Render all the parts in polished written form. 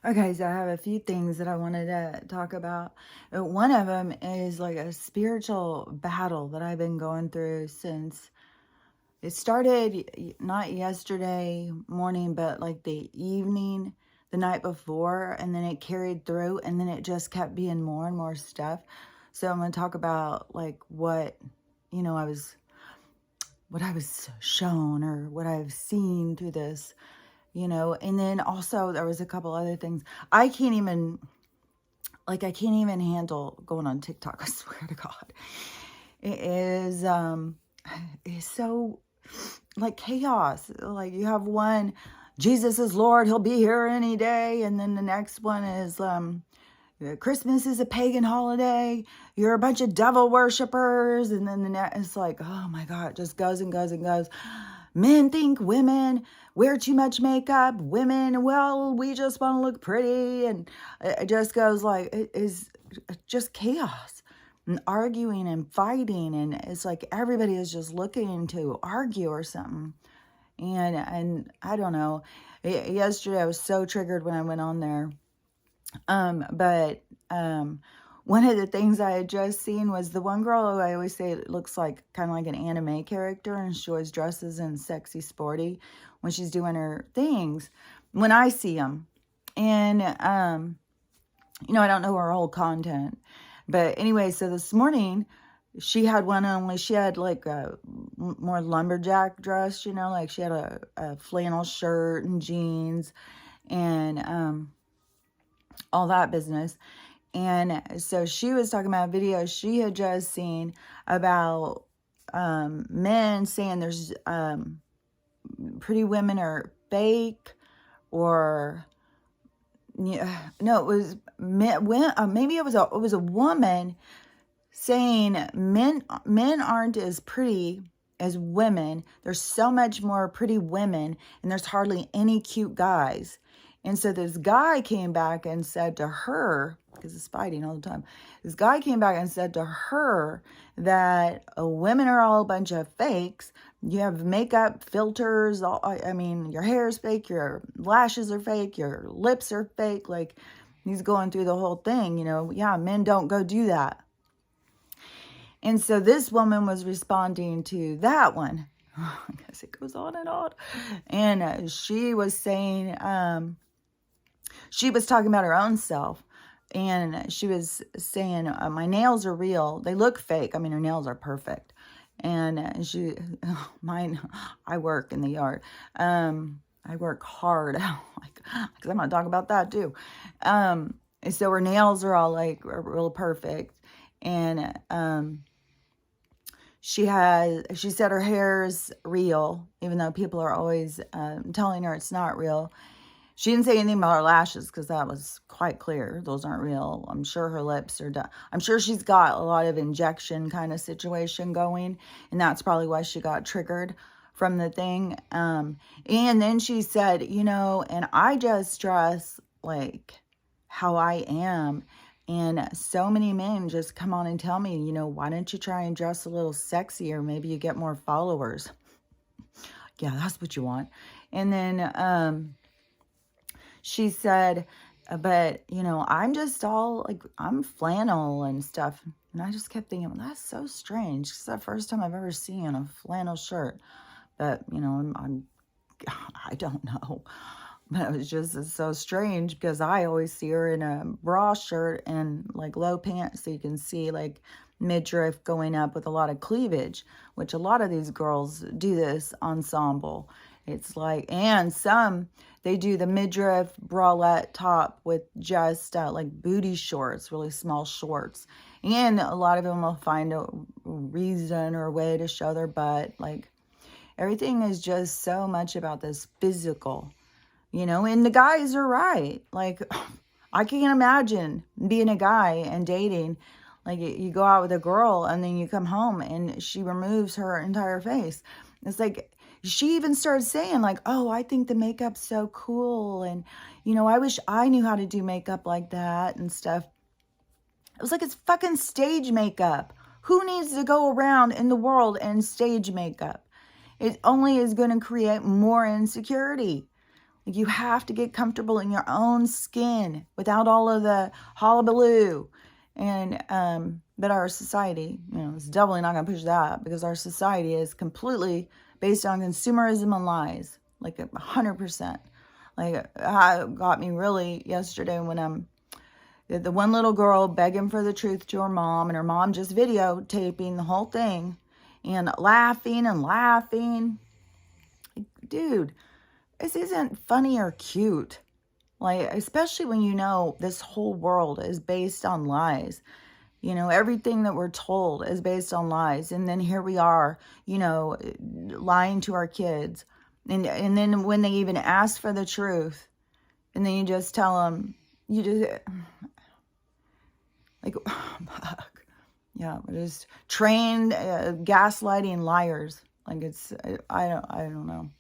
Okay, so I have a few things that I wanted to talk about. One of them is like a spiritual battle that I've been going through since it started, not yesterday morning, but like the evening, the night before, and then it carried through, and then it just kept being more and more stuff. So I'm going to talk about like what I was shown or what I've seen through this, and then also there was a couple other things. I can't even handle going on TikTok. I swear to God, it is it's so like chaos. Like you have one, Jesus is Lord, he'll be here any day, and then the next one is Christmas is a pagan holiday, you're a bunch of devil worshippers, and then the next it's like, oh my God, it just goes and goes and goes. Men think women wear too much makeup. Women, well, we just want to look pretty. And it just goes like, it is just chaos and arguing and fighting. And it's like everybody is just looking to argue or something. And I don't know. Yesterday I was so triggered when I went on there. But one of the things I had just seen was the one girl who I always say looks like kind of like an anime character, and she always dresses in sexy sporty when she's doing her things when I see them. And, I don't know her whole content. But anyway, so this morning she had one only, she had like a more lumberjack dress, like she had a flannel shirt and jeans and all that business. And so she was talking about videos she had just seen about men saying there's pretty women are fake, or no, it was maybe it was a woman saying men aren't as pretty as women. There's so much more pretty women, and there's hardly any cute guys. And so this guy came back and said to her, because it's fighting all the time, this guy came back and said to her that women are all a bunch of fakes. You have makeup, filters, your hair is fake, your lashes are fake, your lips are fake. Like, he's going through the whole thing, yeah, men don't go do that. And so this woman was responding to that one. I guess it goes on and on. And she was saying, she was talking about her own self. And she was saying, my nails are real. They look fake. I mean, her nails are perfect. And I work in the yard. I work hard. Because I'm going to talk about that too. So her nails are all like real perfect. And she said her hair is real, even though people are always telling her it's not real. She didn't say anything about her lashes because that was quite clear. Those aren't real. I'm sure her lips are done. I'm sure she's got a lot of injection kind of situation going, and that's probably why she got triggered from the thing. And then she said, and I just dress like how I am. And so many men just come on and tell me, why don't you try and dress a little sexier? Maybe you get more followers. Yeah, that's what you want. And then she said, but, I'm just all like, I'm flannel and stuff. And I just kept thinking, well, that's so strange. It's the first time I've ever seen a flannel shirt. But, I don't know. But it was just so strange because I always see her in a bra shirt and like low pants, so you can see like midriff going up with a lot of cleavage, which a lot of these girls do this ensemble. It's like, and some, they do the midriff bralette top with just like booty shorts, really small shorts. And a lot of them will find a reason or a way to show their butt. Like, everything is just so much about this physical. And the guys are right. Like, I can't imagine being a guy and dating. Like, you go out with a girl and then you come home and she removes her entire face. It's like, she even started saying like, oh, I think the makeup's so cool. And, I wish I knew how to do makeup like that and stuff. It was like, it's fucking stage makeup. Who needs to go around in the world and stage makeup? It only is going to create more insecurity. Like, you have to get comfortable in your own skin without all of the hullabaloo. And, but our society, is definitely not going to push that, because our society is completely based on consumerism and lies, like 100%. Like, it got me really yesterday when the one little girl begging for the truth to her mom, and her mom just videotaping the whole thing and laughing and laughing. Dude, this isn't funny or cute. Like, especially when this whole world is based on lies. Everything that we're told is based on lies. And then here we are, lying to our kids. And then when they even ask for the truth, and then you just tell them, like, fuck. Yeah, we're just trained gaslighting liars. Like, I don't know.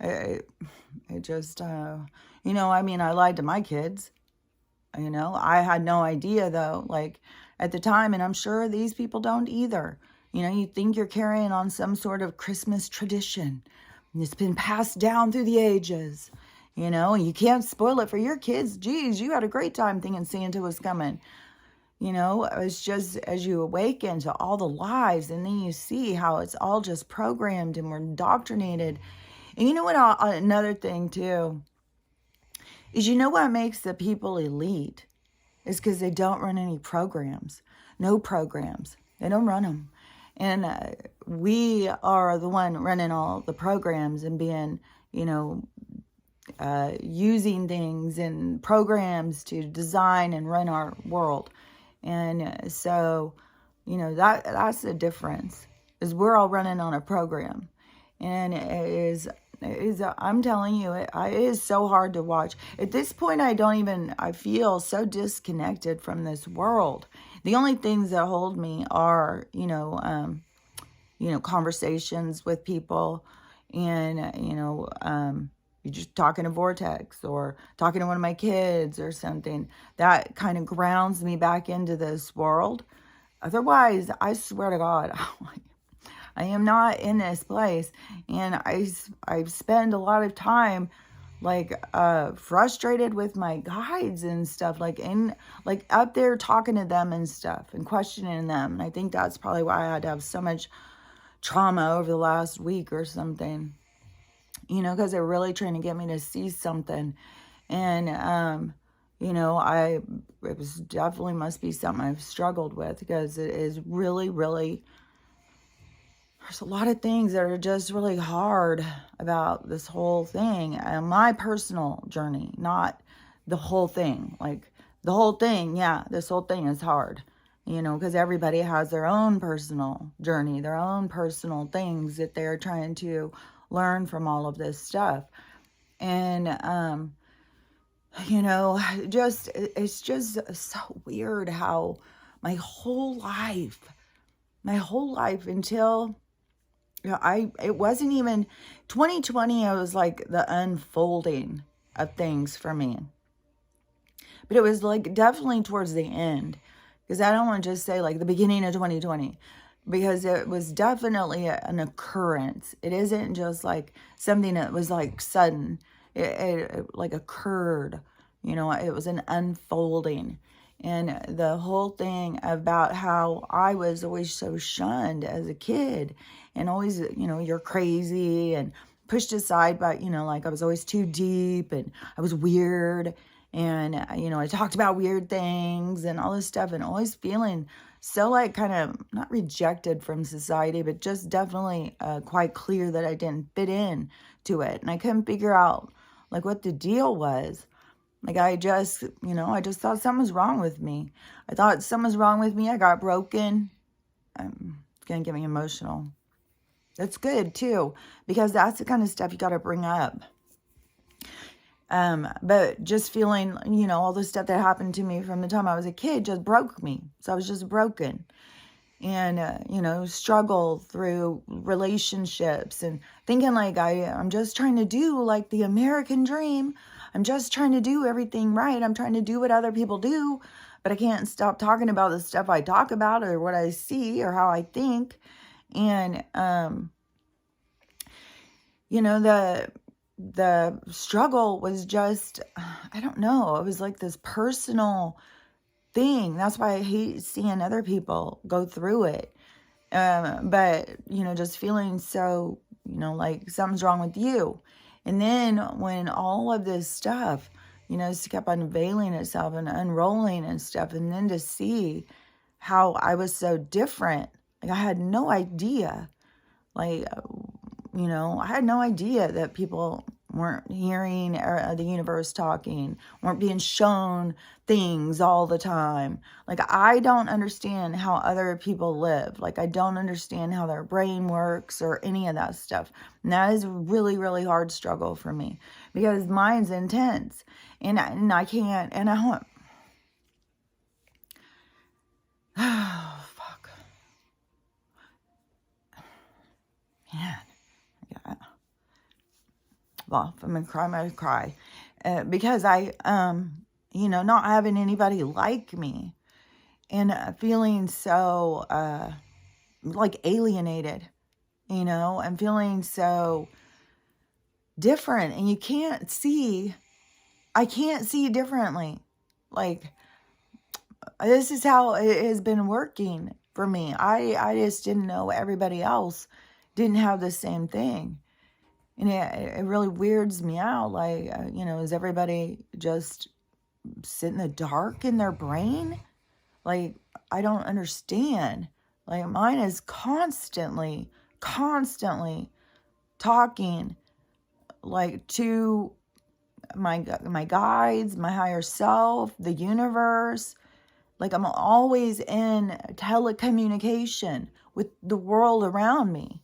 It just, I lied to my kids. I had no idea, though, like, at the time, and I'm sure these people don't either. You think you're carrying on some sort of Christmas tradition, and it's been passed down through the ages, and you can't spoil it for your kids. Geez, you had a great time thinking Santa was coming. It's just as you awaken to all the lies, and then you see how it's all just programmed and we're indoctrinated. And you know what, another thing too, is what makes the people elite is because they don't run any programs. No programs. They don't run them. And we are the one running all the programs and being, using things and programs to design and run our world. And so, that's the difference, is we're all running on a program. And I'm telling you, it is so hard to watch. At this point, I feel so disconnected from this world. The only things that hold me are, conversations with people, and, you're just talking to Vortex or talking to one of my kids or something. That kind of grounds me back into this world. Otherwise, I swear to God, I am not in this place. And I spend a lot of time frustrated with my guides and stuff, up there talking to them and stuff and questioning them. And I think that's probably why I had to have so much trauma over the last week or something, because they're really trying to get me to see something. And, it was definitely must be something I've struggled with, because it is really, really, there's a lot of things that are just really hard about this whole thing, and my personal journey, not the whole thing. Like, the whole thing, yeah, this whole thing is hard, because everybody has their own personal journey, their own personal things that they're trying to learn from all of this stuff. And, it's just so weird how my whole life until, it wasn't even 2020, it was like the unfolding of things for me. But it was like definitely towards the end, because I don't want to just say like the beginning of 2020, because it was definitely an occurrence. It isn't just like something that was like sudden. It like occurred, it was an unfolding. And the whole thing about how I was always so shunned as a kid, and always, you're crazy, and pushed aside by, like I was always too deep, and I was weird, and, I talked about weird things and all this stuff, and always feeling so like kind of not rejected from society, but just definitely quite clear that I didn't fit in to it. And I couldn't figure out like what the deal was. Like, I just thought something was wrong with me. I thought something was wrong with me. I got broken. It's going to get me emotional. That's good, too, because that's the kind of stuff you got to bring up. But just feeling, all the stuff that happened to me from the time I was a kid just broke me. So I was just broken. And, struggle through relationships and thinking like I'm just trying to do like the American dream. I'm just trying to do everything right. I'm trying to do what other people do, but I can't stop talking about the stuff I talk about or what I see or how I think. And, the struggle was just, I don't know, it was like this personal thing. That's why I hate seeing other people go through it. But, just feeling so, like something's wrong with you. And then when all of this stuff, kept unveiling itself and unrolling and stuff, and then to see how I was so different, like I had no idea, like, I had no idea that people weren't hearing the universe talking, weren't being shown things all the time. Like, I don't understand how other people live. Like, I don't understand how their brain works or any of that stuff. And that is a really, really hard struggle for me because mine's intense. And I can't, and I want, oh, fuck. Man. Yeah. Well, if I'm going to cry, I'm going to cry. Because I, not having anybody like me and feeling so, like alienated, and feeling so different. And I can't see differently. Like, this is how it has been working for me. I just didn't know everybody else didn't have the same thing. And it really weirds me out. Like, is everybody just sit in the dark in their brain? Like, I don't understand. Like, mine is constantly talking, like, to my guides, my higher self, the universe. Like, I'm always in telecommunication with the world around me.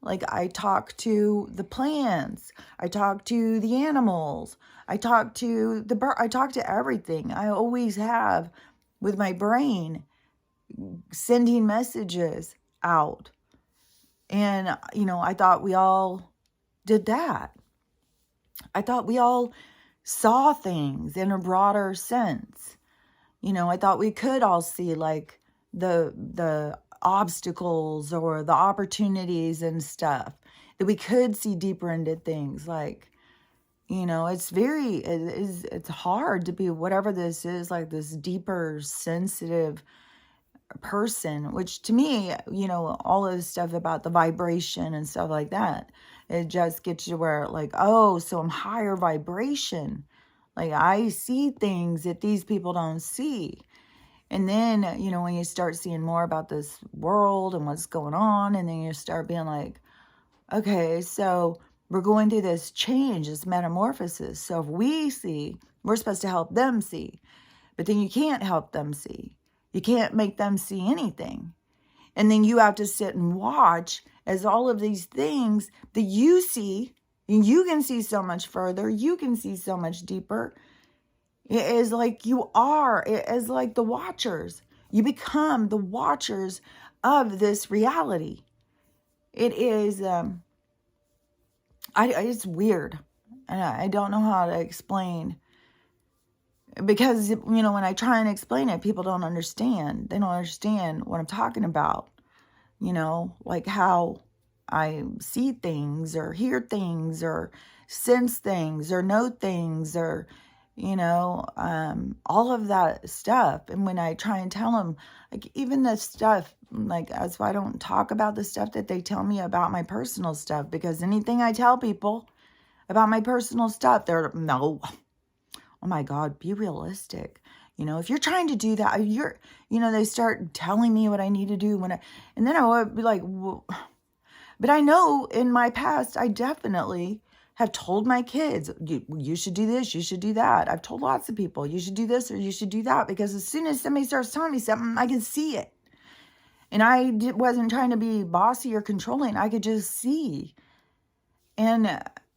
Like, I talk to the plants. I talk to the animals. I talk to the bird. I talk to everything. I always have with my brain sending messages out. And, I thought we all did that. I thought we all saw things in a broader sense. I thought we could all see, like, the obstacles or the opportunities and stuff, that we could see deeper into things. Like, it's hard to be whatever this is, like this deeper sensitive person, which to me, all of this stuff about the vibration and stuff like that, it just gets you where, like, oh, so I'm higher vibration. Like, I see things that these people don't see. And then, when you start seeing more about this world and what's going on, and then you start being like, okay, so we're going through this change, this metamorphosis. So if we see, we're supposed to help them see. But then you can't help them see. You can't make them see anything. And then you have to sit and watch as all of these things that you see, and you can see so much further, you can see so much deeper. It is like it is like the watchers. You become the watchers of this reality. It is, it's weird. And I don't know how to explain. Because, when I try and explain it, people don't understand. They don't understand what I'm talking about. Like how I see things or hear things or sense things or know things or, all of that stuff. And when I try and tell them, like, even the stuff, like, that's why I don't talk about the stuff that they tell me about my personal stuff, because anything I tell people about my personal stuff, they're, no, oh my God, be realistic. If you're trying to do that, they start telling me what I need to do and then I would be like, well, but I know in my past, I definitely have told my kids, you should do this, you should do that. I've told lots of people, you should do this or you should do that, because as soon as somebody starts telling me something, I can see it. And I wasn't trying to be bossy or controlling. I could just see. And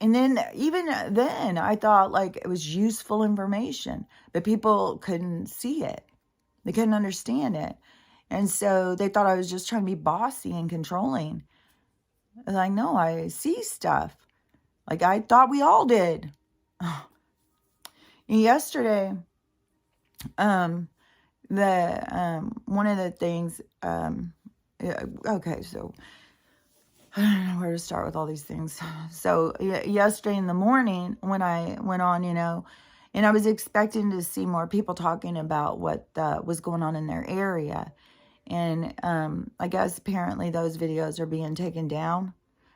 then even then, I thought, like, it was useful information, but people couldn't see it. They couldn't understand it. And so they thought I was just trying to be bossy and controlling. I was like, no, I see stuff. Like, I thought we all did. Yesterday, one of the things, okay, so I don't know where to start with all these things. So yesterday in the morning when I went on, and I was expecting to see more people talking about what was going on in their area. And I guess apparently those videos are being taken down,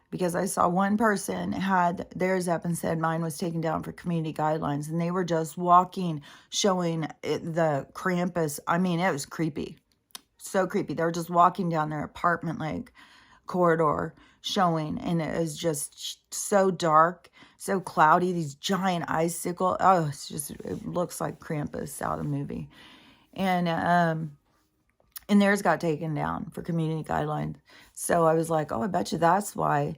because I saw one person had theirs up and said mine was taken down for community guidelines. And they were just walking, showing the Krampus. I mean, it was creepy. So creepy. They were just walking down their apartment like corridor showing, and it is just so dark, so cloudy, these giant icicle. Oh, it looks like Krampus out of the movie. And theirs got taken down for community guidelines. So I was like, oh, I bet you that's why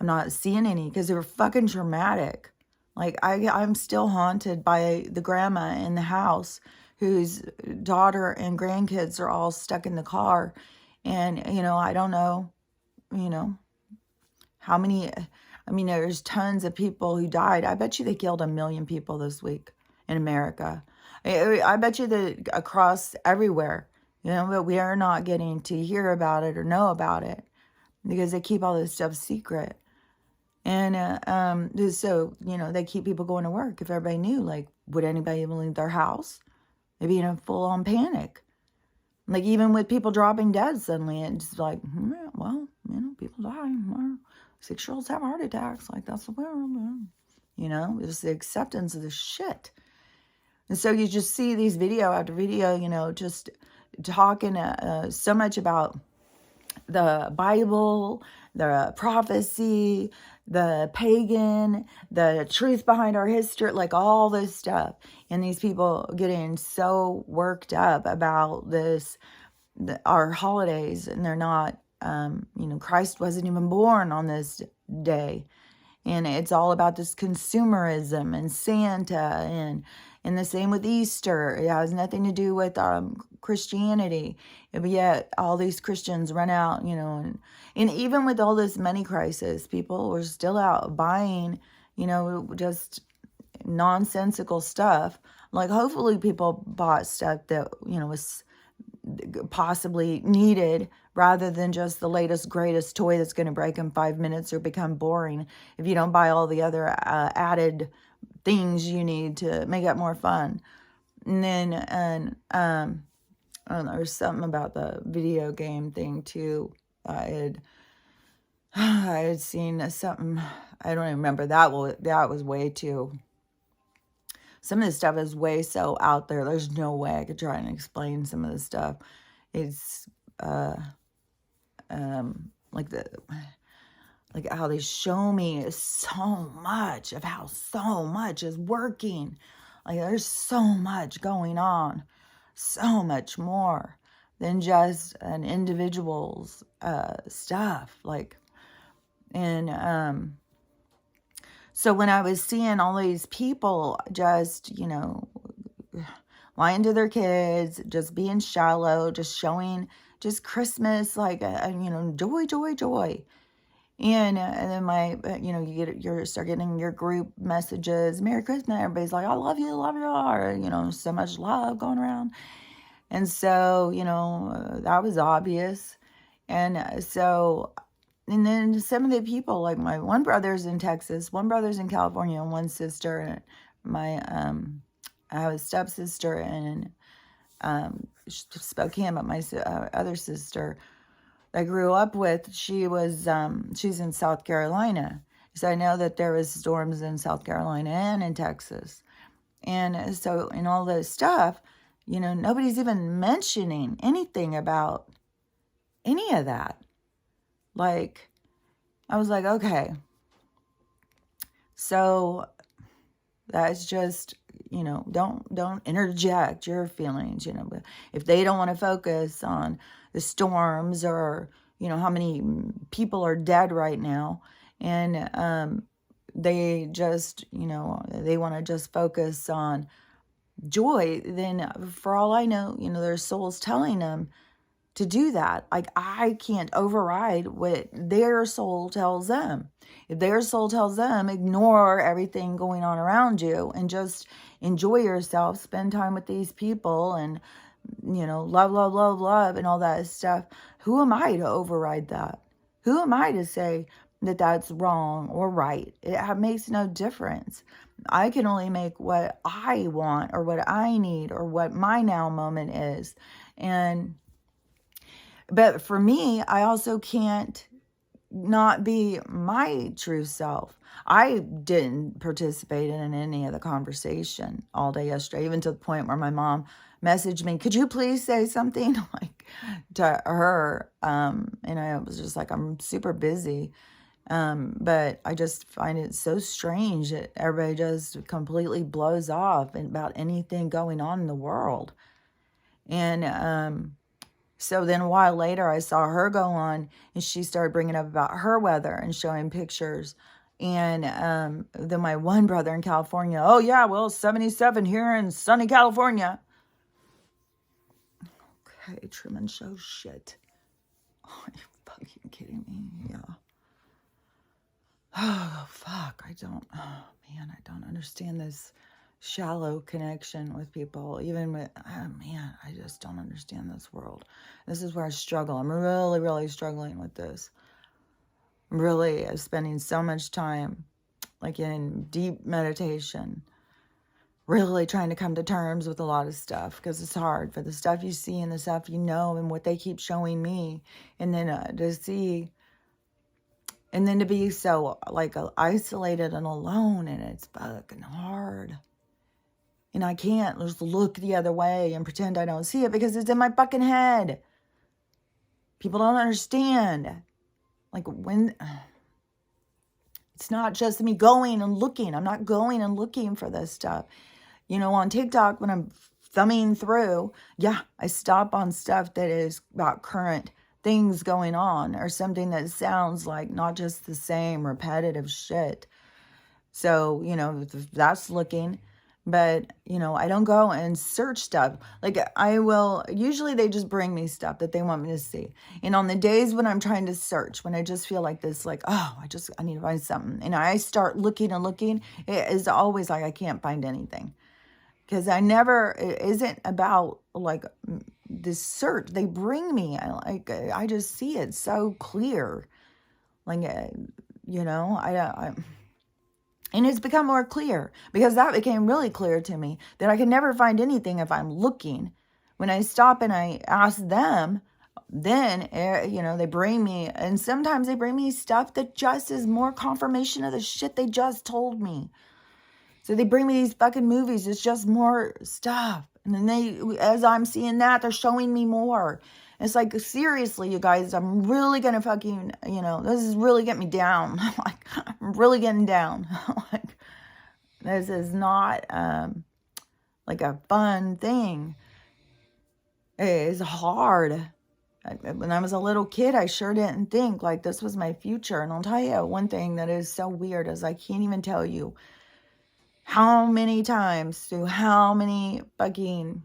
I'm not seeing any, because they were fucking traumatic. Like I'm still haunted by the grandma in the house whose daughter and grandkids are all stuck in the car. And, I don't know, how many, there's tons of people who died. I bet you they killed 1 million people this week in America. I bet you that across everywhere, but we are not getting to hear about it or know about it because they keep all this stuff secret. And so, they keep people going to work. If everybody knew, like, would anybody even leave their house? They'd be in a full-on panic. Like, even with people dropping dead suddenly, it's like, well, people die. 6-year-olds have heart attacks. Like, that's the world. It's the acceptance of this shit. And so you just see these video after video, just talking so much about the Bible, the prophecy, the pagan, the truth behind our history, like all this stuff. And these people getting so worked up about this, our holidays, and they're not, Christ wasn't even born on this day. And it's all about this consumerism and Santa and the same with Easter. It has nothing to do with Christianity. But yet all these Christians run out, and even with all this money crisis, people were still out buying, just nonsensical stuff. Like, hopefully people bought stuff that, was possibly needed, rather than just the latest, greatest toy that's going to break in 5 minutes or become boring if you don't buy all the other added things you need to make it more fun. And then, I don't know, there's something about the video game thing too. I had seen something, I don't even remember, that was way too, some of this stuff is way so out there. There's no way I could try and explain some of this stuff. It's like how they show me so much of how so much is working. Like, there's so much going on, so much more than just an individual's stuff. Like, and so when I was seeing all these people just, lying to their kids, just being shallow, just showing just Christmas, like, joy, joy, joy. And then you start getting your group messages, Merry Christmas. Everybody's like, I love you, or, so much love going around. And so, that was obvious. And so, and then some of the people, like my one brother's in Texas, one brother's in California, and one sister, and I have a stepsister in Spokane, but my other sister I grew up with, she's in South Carolina. So I know that there was storms in South Carolina and in Texas. And so in all this stuff, nobody's even mentioning anything about any of that. Like, I was like, okay, so that's just, don't interject your feelings, if they don't want to focus on the storms or, how many people are dead right now. And they just, they want to just focus on joy. Then for all I know, their soul's telling them to do that. Like, I can't override what their soul tells them. If their soul tells them, ignore everything going on around you and just enjoy yourself, spend time with these people and, love, love, love, love and all that stuff. Who am I to override that? Who am I to say that that's wrong or right? It makes no difference. I can only make what I want or what I need or what my now moment is. But for me, I also can't not be my true self. I didn't participate in any of the conversation all day yesterday, even to the point where my mom messaged me, could you please say something like to her? And I was just like, I'm super busy. But I just find it so strange that everybody just completely blows off about anything going on in the world. And so then a while later, I saw her go on and she started bringing up about her weather and showing pictures. And then my one brother in California, oh yeah, well, 77 here in sunny California. Okay, Truman Show shit. Oh, are you fucking kidding me? Yeah. Oh, fuck. Oh man, I don't understand this shallow connection with people. Even with, oh man, I just don't understand this world. This is where I struggle. I'm really, really struggling with this. I'm really spending so much time like in deep meditation, really trying to come to terms with a lot of stuff because it's hard for the stuff you see and the stuff you know and what they keep showing me. And then to see, and then to be so like isolated and alone, and it's fucking hard. And I can't just look the other way and pretend I don't see it because it's in my fucking head. People don't understand. Like when it's not just me going and looking. I'm not going and looking for this stuff. You know, on TikTok, when I'm thumbing through, yeah, I stop on stuff that is about current things going on or something that sounds like not just the same repetitive shit. So, you know, that's looking. But, you know, I don't go and search stuff. Like I will, usually they just bring me stuff that they want me to see. And on the days when I'm trying to search, when I just feel like this, like, oh, I need to find something. And I start looking and looking, it is always like I can't find anything. Because it isn't about like this search. They bring me, I just see it so clear. Like, you know, and it's become more clear because that became really clear to me that I can never find anything if I'm looking. When I stop and I ask them, then, you know, they bring me, and sometimes they bring me stuff that just is more confirmation of the shit they just told me. So they bring me these fucking movies. It's just more stuff. And then as I'm seeing that, they're showing me more. It's like, seriously, you guys, I'm really going to fucking, you know, this is really getting me down. Like, I'm really getting down. Like, this is not like a fun thing. It is hard. When I was a little kid, I sure didn't think like this was my future. And I'll tell you one thing that is so weird is I can't even tell you how many times through how many fucking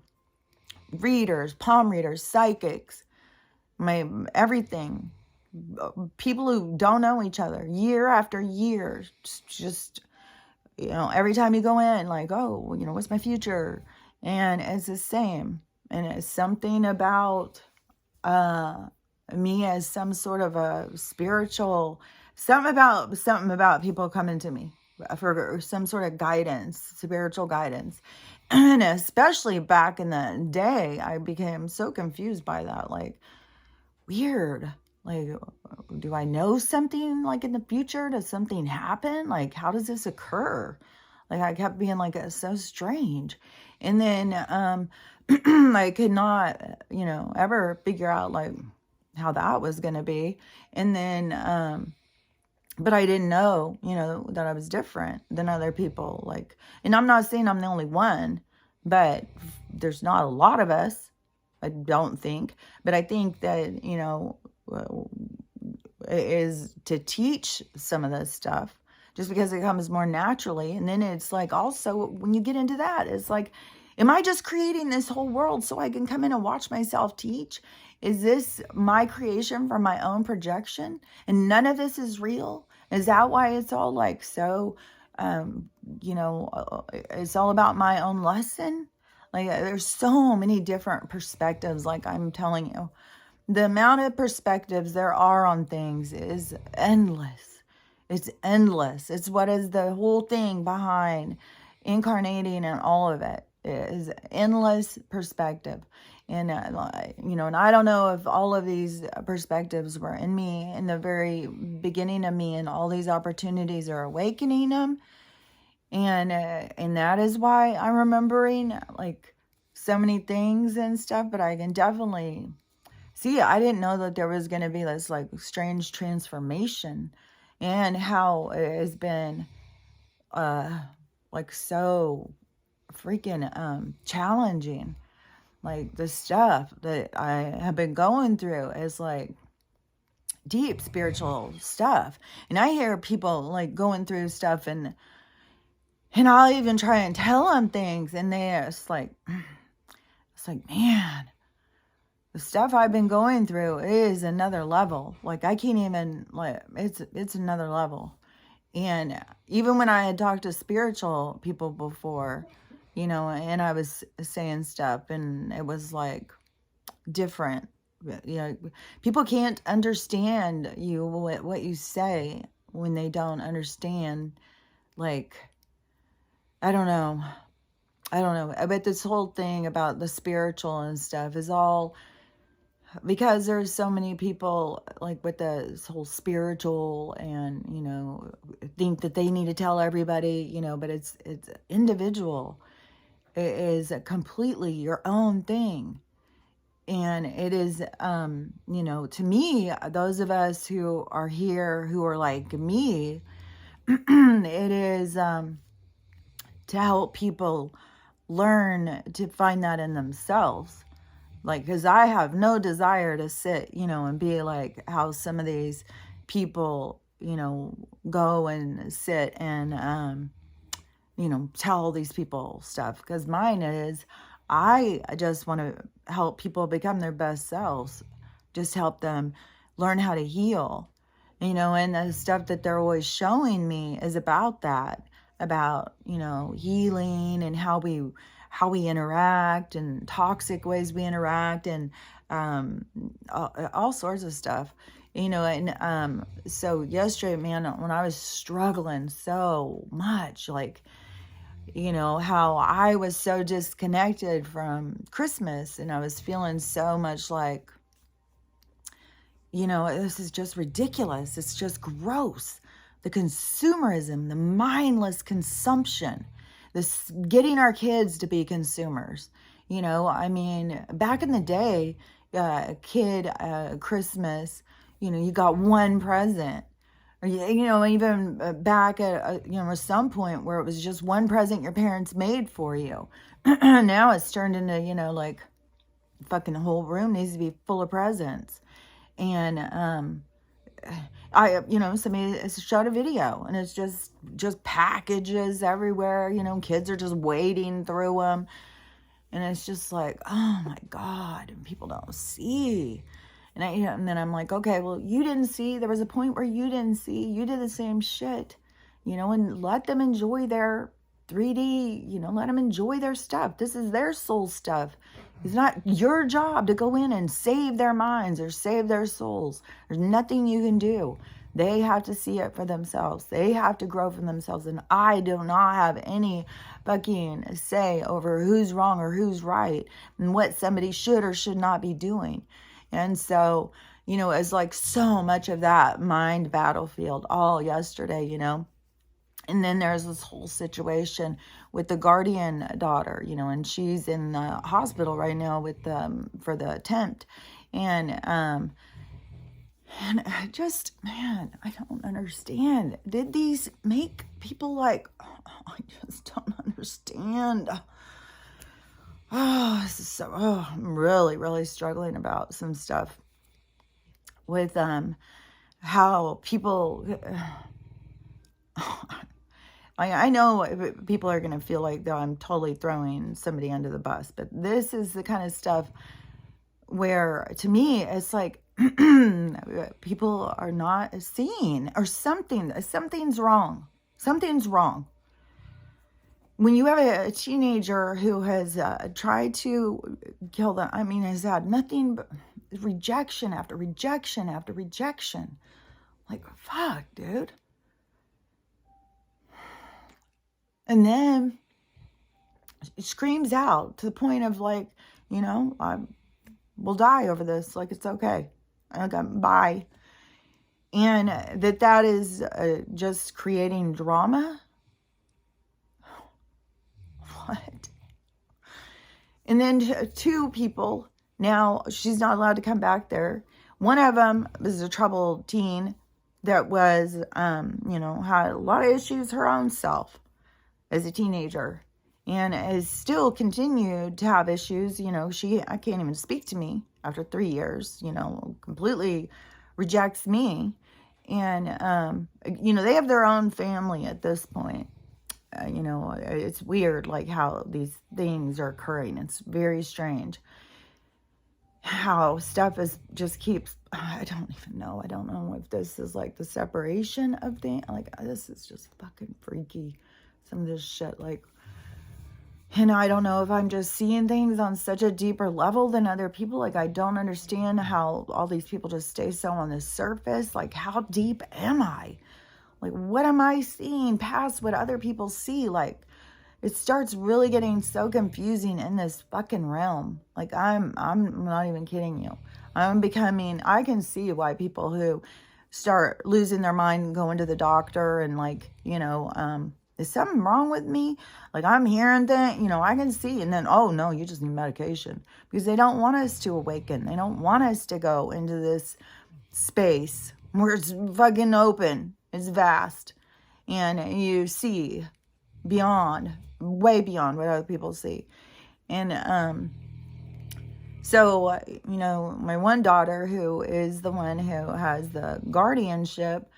readers, palm readers, psychics, everything, people who don't know each other, year after year, just, you know, every time you go in, like, oh, you know, what's my future? And it's the same. And it's something about me as some sort of a spiritual, something about people coming to me for some sort of guidance, spiritual guidance. And especially back in the day, I became so confused by that. Like, weird. Like, do I know something like in the future? Does something happen? Like, how does this occur? Like, I kept being like, it's so strange. And then I could not, you know, ever figure out like how that was going to be. And then, but I didn't know, you know, that I was different than other people. Like, and I'm not saying I'm the only one, but there's not a lot of us, I don't think. But I think that, you know, is to teach some of this stuff just because it comes more naturally. And then it's like, also when you get into that, it's like, am I just creating this whole world so I can come in and watch myself teach? Is this my creation from my own projection? And none of this is real? Is that why it's all like so, you know, it's all about my own lesson? Like, there's so many different perspectives, like I'm telling you, The amount of perspectives there are on things is endless. It's endless. It's what is the whole thing behind incarnating, and all of it is endless perspective. And, and I don't know if all of these perspectives were in me in the very beginning of me, and all these opportunities are awakening them. And that is why I'm remembering like so many things and stuff, but I can definitely see, I didn't know that there was going to be this like strange transformation, and how it has been like so freaking challenging. Like the stuff that I have been going through is like deep spiritual stuff. And I hear people like going through stuff, and I'll even try and tell them things, and it's like, man, the stuff I've been going through is another level. Like I can't even, like, it's another level. And even when I had talked to spiritual people before, and I was saying stuff, and it was like different. People can't understand you, what you say, when they don't understand. Like, I don't know. But this whole thing about the spiritual and stuff is all because there's so many people like with this whole spiritual, and think that they need to tell everybody, but it's individual. It is completely your own thing. And it is to me, those of us who are here who are like me, it is to help people learn to find that in themselves. Like, because I have no desire to sit, and be like how some of these people, go and sit and, tell these people stuff. Because mine is, I just want to help people become their best selves. Just help them learn how to heal, and the stuff that they're always showing me is about that, about, healing, and how we interact, and toxic ways we interact, and all sorts of stuff, and so yesterday, man, when I was struggling so much, like, how I was so disconnected from Christmas, and I was feeling so much like, this is just ridiculous. It's just gross. The consumerism, the mindless consumption, this getting our kids to be consumers. Back in the day, a kid, Christmas, you got one present. Or, even back at, some point where it was just one present your parents made for you. Now it's turned into, like fucking the whole room needs to be full of presents. And somebody shot a video, and it's just packages everywhere. Kids are just wading through them, and it's just like, oh my God, and people don't see. And then I'm like, okay, well, you didn't see. There was a point where you didn't see. You did the same shit, and let them enjoy their 3D. Let them enjoy their stuff. This is their soul stuff. It's not your job to go in and save their minds or save their souls. There's nothing you can do. They have to see it for themselves. They have to grow for themselves. And I do not have any fucking say over who's wrong or who's right, and what somebody should or should not be doing. And so, it's like so much of that mind battlefield all yesterday, And then there's this whole situation with the guardian daughter, and she's in the hospital right now with for the attempt. And I just, man, I don't understand. Did these make people like, I just don't understand. I'm really, really struggling about some stuff with how people, I know people are going to feel like, though, I'm totally throwing somebody under the bus, but this is the kind of stuff where, to me, it's like people are not seeing, or something's wrong. Something's wrong. When you have a teenager who has tried to kill them, has had nothing but, rejection after rejection after rejection. Like, fuck, dude. And then it screams out to the point of like, I will die over this. Like, it's okay. Okay, bye. And that is just creating drama. What? And then 2 people, now she's not allowed to come back there. One of them was a troubled teen that was, had a lot of issues her own self as a teenager, and has still continued to have issues. I can't even speak to me after 3 years, completely rejects me. And, they have their own family at this point. It's weird, like how these things are occurring. It's very strange how stuff just keeps, I don't even know. I don't know if this is like the separation of things. Like, this is just fucking freaky. Some of this shit, like, I don't know if I'm just seeing things on such a deeper level than other people. Like, I don't understand how all these people just stay so on the surface. Like, how deep am I? Like, what am I seeing past what other people see? Like, it starts really getting so confusing in this fucking realm. Like, I'm not even kidding you. I can see why people who start losing their mind and going to the doctor and like, is something wrong with me? Like, I'm hearing things, I can see. And then, oh no, you just need medication. Because they don't want us to awaken. They don't want us to go into this space where it's fucking open. It's vast. And you see beyond, way beyond what other people see. And so, my one daughter, who is the one who has the guardianship,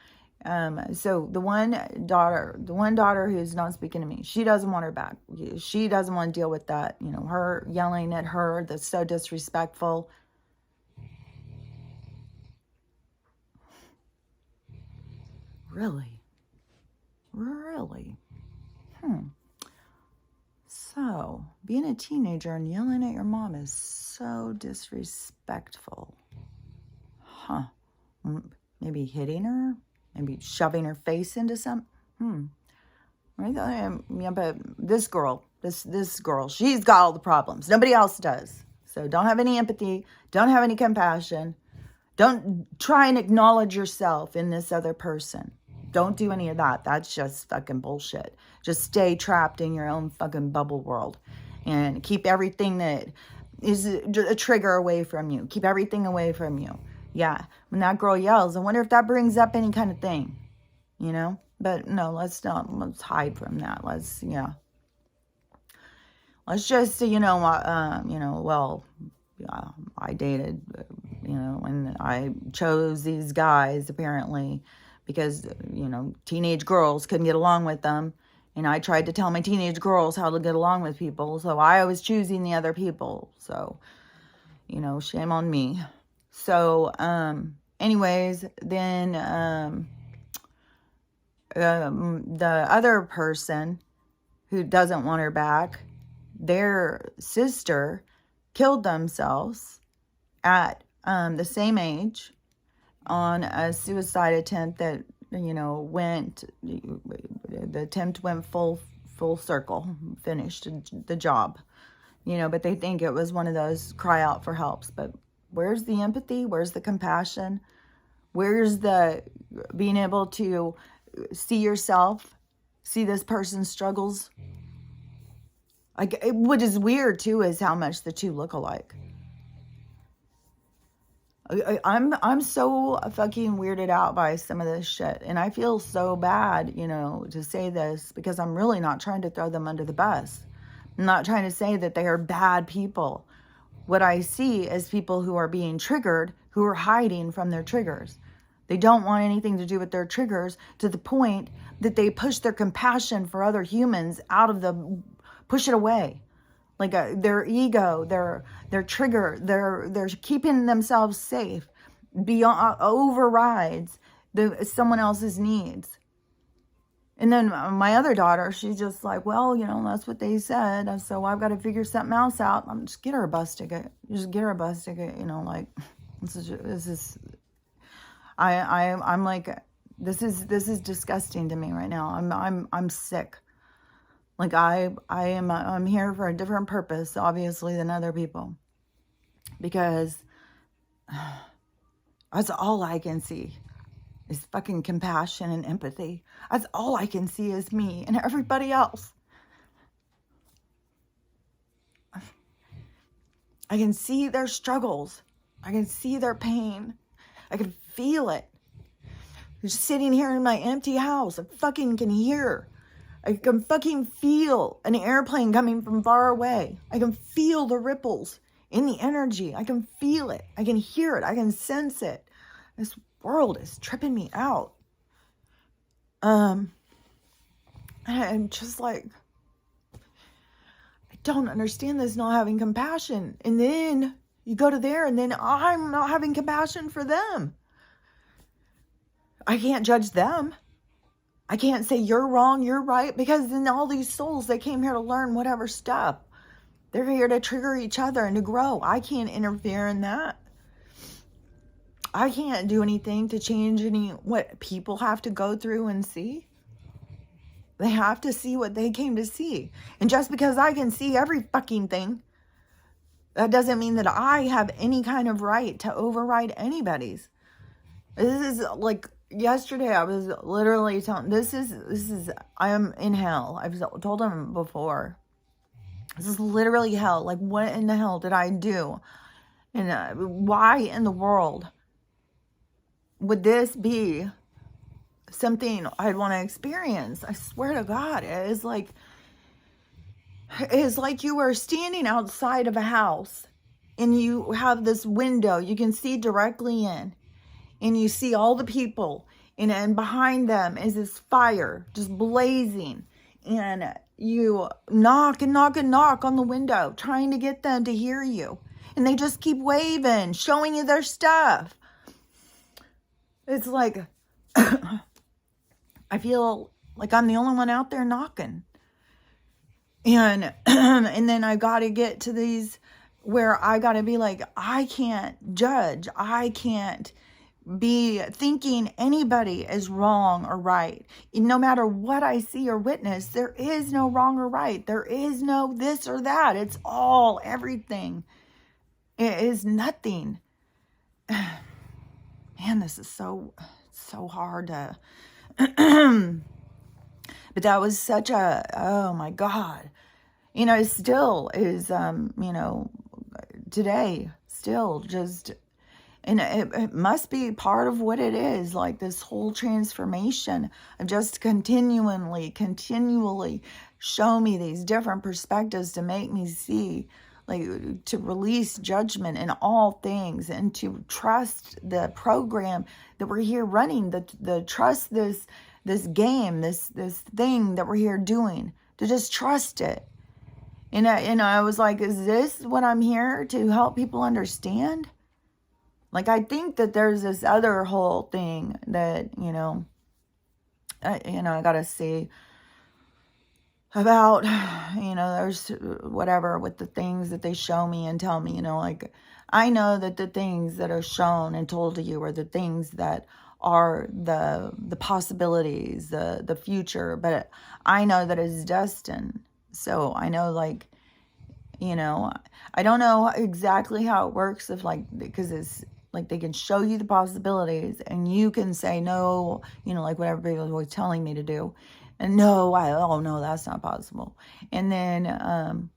so the one daughter who's not speaking to me, she doesn't want her back. She doesn't want to deal with that. Her yelling at her, that's so disrespectful. Really? So, being a teenager and yelling at your mom is so disrespectful. Huh. Maybe hitting her? Maybe shoving her face into some? Yeah, but this girl, she's got all the problems. Nobody else does. So don't have any empathy. Don't have any compassion. Don't try and acknowledge yourself in this other person. Don't do any of that. That's just fucking bullshit. Just stay trapped in your own fucking bubble world and keep everything that is a trigger away from you. Keep everything away from you. Yeah. When that girl yells, I wonder if that brings up any kind of thing, But no, let's hide from that. Let's just, I dated, and I chose these guys apparently because, teenage girls couldn't get along with them. And I tried to tell my teenage girls how to get along with people. So I was choosing the other people. So, shame on me. So, anyways, then the other person who doesn't want her back, their sister killed themselves at the same age on a suicide attempt that, the attempt went full circle, finished the job, but they think it was one of those cry out for helps. But where's the empathy? Where's the compassion? Where's the being able to see yourself, see this person's struggles? Like, what is weird too is how much the two look alike. I'm so fucking weirded out by some of this shit, and I feel so bad, to say this, because I'm really not trying to throw them under the bus. I'm not trying to say that they are bad people. What I see is people who are being triggered, who are hiding from their triggers. They don't want anything to do with their triggers, to the point that they push their compassion for other humans push it away. Like their ego, their trigger, they're keeping themselves safe, beyond overrides someone else's needs. And then my other daughter, she's just like, well, that's what they said, so I've got to figure something else out. Just get her a bus ticket. Just get her a bus ticket, like, I'm like, this is disgusting to me right now. I'm sick. Like I'm here for a different purpose, obviously, than other people, because that's all I can see is fucking compassion and empathy. That's all I can see is me and everybody else. I can see their struggles. I can see their pain. I can feel it. Just sitting here in my empty house, I fucking can hear. I can fucking feel an airplane coming from far away. I can feel the ripples in the energy. I can feel it. I can hear it. I can sense it. This world is tripping me out. I'm just like, I don't understand this not having compassion. And then you go to there and then I'm not having compassion for them. I can't judge them. I can't say you're wrong, you're right, because then all these souls, they came here to learn whatever stuff. They're here to trigger each other and to grow. I can't interfere in that. I can't do anything to change what people have to go through and see. They have to see what they came to see. And just because I can see every fucking thing, that doesn't mean that I have any kind of right to override anybody's. This is like, yesterday I was literally telling, this is, I am in hell. I've told him before. This is literally hell. Like, what in the hell did I do? And why in the world would this be something I'd want to experience? I swear to God, it's like you are standing outside of a house and you have this window you can see directly in. And you see all the people, and behind them is this fire just blazing. And you knock and knock and knock on the window, trying to get them to hear you. And they just keep waving, showing you their stuff. It's like, I feel like I'm the only one out there knocking. And then I got to get to these where I got to be like, I can't judge. I can't be thinking anybody is wrong or right. No matter what I see or witness, there is no wrong or right. There is no this or that. It's all everything. It is nothing. Man, this is so hard to but that was such a, oh my God. It still is today still just. And it must be part of what it is, like this whole transformation of just continually show me these different perspectives to make me see, like, to release judgment in all things and to trust the program that we're here running, the trust this game, this thing that we're here doing, to just trust it. And I was like, is this what I'm here to help people understand? Like, I think that there's this other whole thing that, I got to see about, there's whatever with the things that they show me and tell me, like, I know that the things that are shown and told to you are the things that are the possibilities, the future, but I know that it's destined. So I know, like, I don't know exactly how it works because it's, like, they can show you the possibilities and you can say no, like what everybody was always telling me to do. And no, no, that's not possible. And then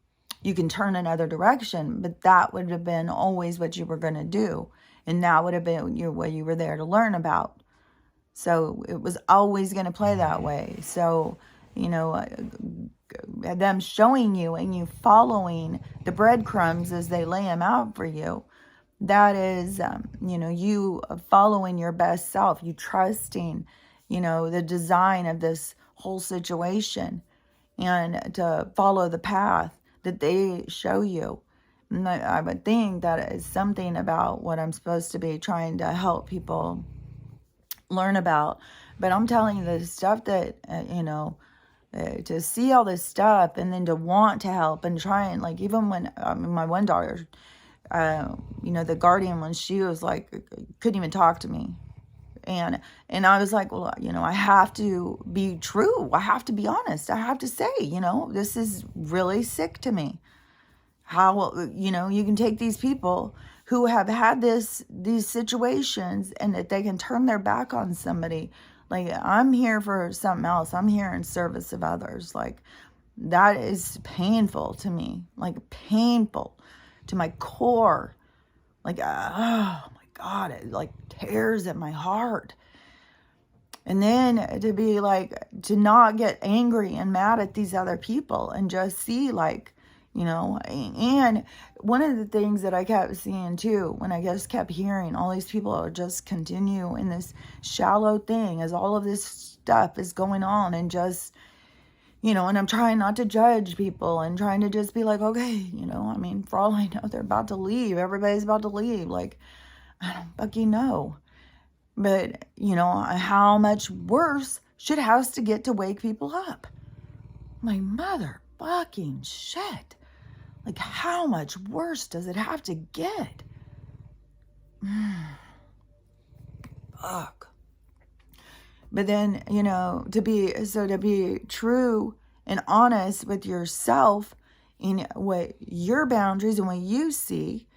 you can turn another direction, but that would have been always what you were going to do. And that would have been what you were there to learn about. So it was always going to play that way. So, them showing you and you following the breadcrumbs as they lay them out for you, that is, you following your best self, you trusting, the design of this whole situation and to follow the path that they show you. And I would think that is something about what I'm supposed to be trying to help people learn about. But I'm telling you, the stuff that, to see all this stuff and then to want to help and try and, like, even when my one daughter The guardian one, she was like, couldn't even talk to me. And I was like, well, I have to be true. I have to be honest. I have to say, this is really sick to me. How, you can take these people who have had these situations and that they can turn their back on somebody. Like, I'm here for something else. I'm here in service of others. Like, that is painful to me. Like, painful to my core. Like, oh my God, it like tears at my heart. And then to be like, to not get angry and mad at these other people and just see like, and one of the things that I kept seeing too, when I just kept hearing all these people are just continue in this shallow thing as all of this stuff is going on, and just, and I'm trying not to judge people and trying to just be like, okay, for all I know, they're about to leave. Everybody's about to leave. Like, I don't fucking know. But, how much worse shit has to get to wake people up? My motherfucking shit. Like, how much worse does it have to get? Fuck. But then, to be true and honest with yourself in what your boundaries and what you see,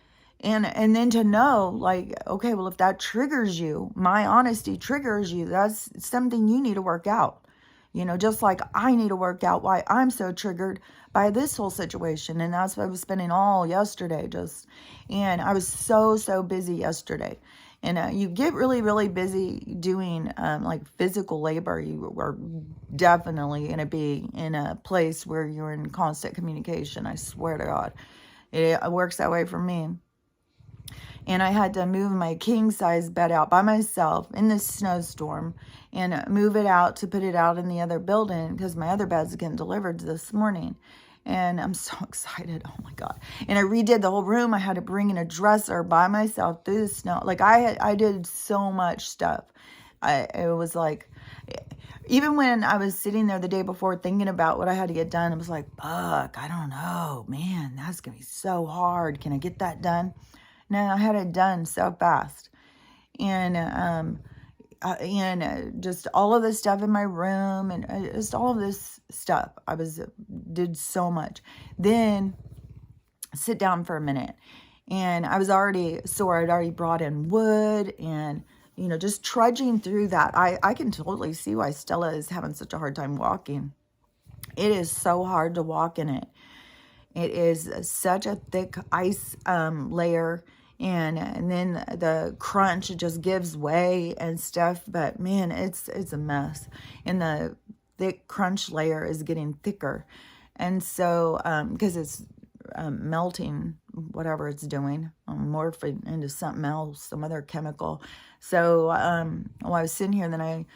and then to know, like, okay, well, if that triggers you, my honesty triggers you, that's something you need to work out. Just like I need to work out why I'm so triggered by this whole situation. And that's what I was spending all yesterday and I was so busy yesterday. And you get really, really busy doing like physical labor. You are definitely going to be in a place where you're in constant communication. I swear to God, it works that way for me. And I had to move my king size bed out by myself in this snowstorm and move it out to put it out in the other building because my other bed's getting delivered this morning. And I'm so excited. Oh my God. And I redid the whole room. I had to bring in a dresser by myself through the snow. Like I did so much stuff. It was like, even when I was sitting there the day before thinking about what I had to get done, I was like, fuck, I don't know, man, that's going to be so hard. Can I get that done? No, I had it done so fast. And just all of this stuff in my room and just all of this stuff. Did so much. Then sit down for a minute. And I was already sore. I'd already brought in wood and, just trudging through that. I can totally see why Stella is having such a hard time walking. It is so hard to walk in it. It is such a thick ice layer. And then the crunch just gives way and stuff. But man, it's a mess. And the thick crunch layer is getting thicker. And so, because it's melting whatever it's doing, morphing into something else, some other chemical. So while I was sitting here, then I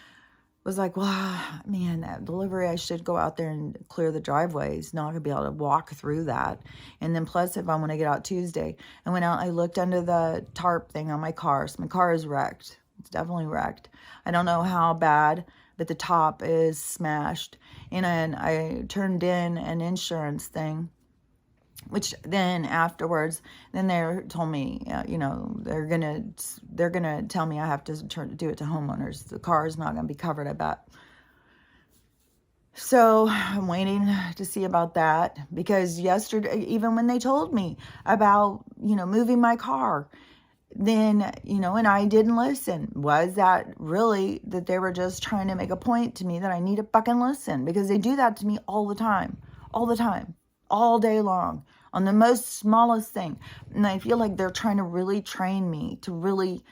was like, well, man, that delivery, I should go out there and clear the driveway. It's not going to be able to walk through that. And then plus, if I want to get out Tuesday, I went out, I looked under the tarp thing on my car. So my car is wrecked. It's definitely wrecked. I don't know how bad, but the top is smashed. And then I turned in an insurance thing, which then afterwards, then they told me, they're gonna tell me I have to do it to homeowners. The car is not gonna be covered, I bet. So I'm waiting to see about that, because yesterday, even when they told me about, moving my car, then, and I didn't listen. Was that really that they were just trying to make a point to me that I need to fucking listen? Because they do that to me all the time, all day long, on the most smallest thing. And I feel like they're trying to really train me to really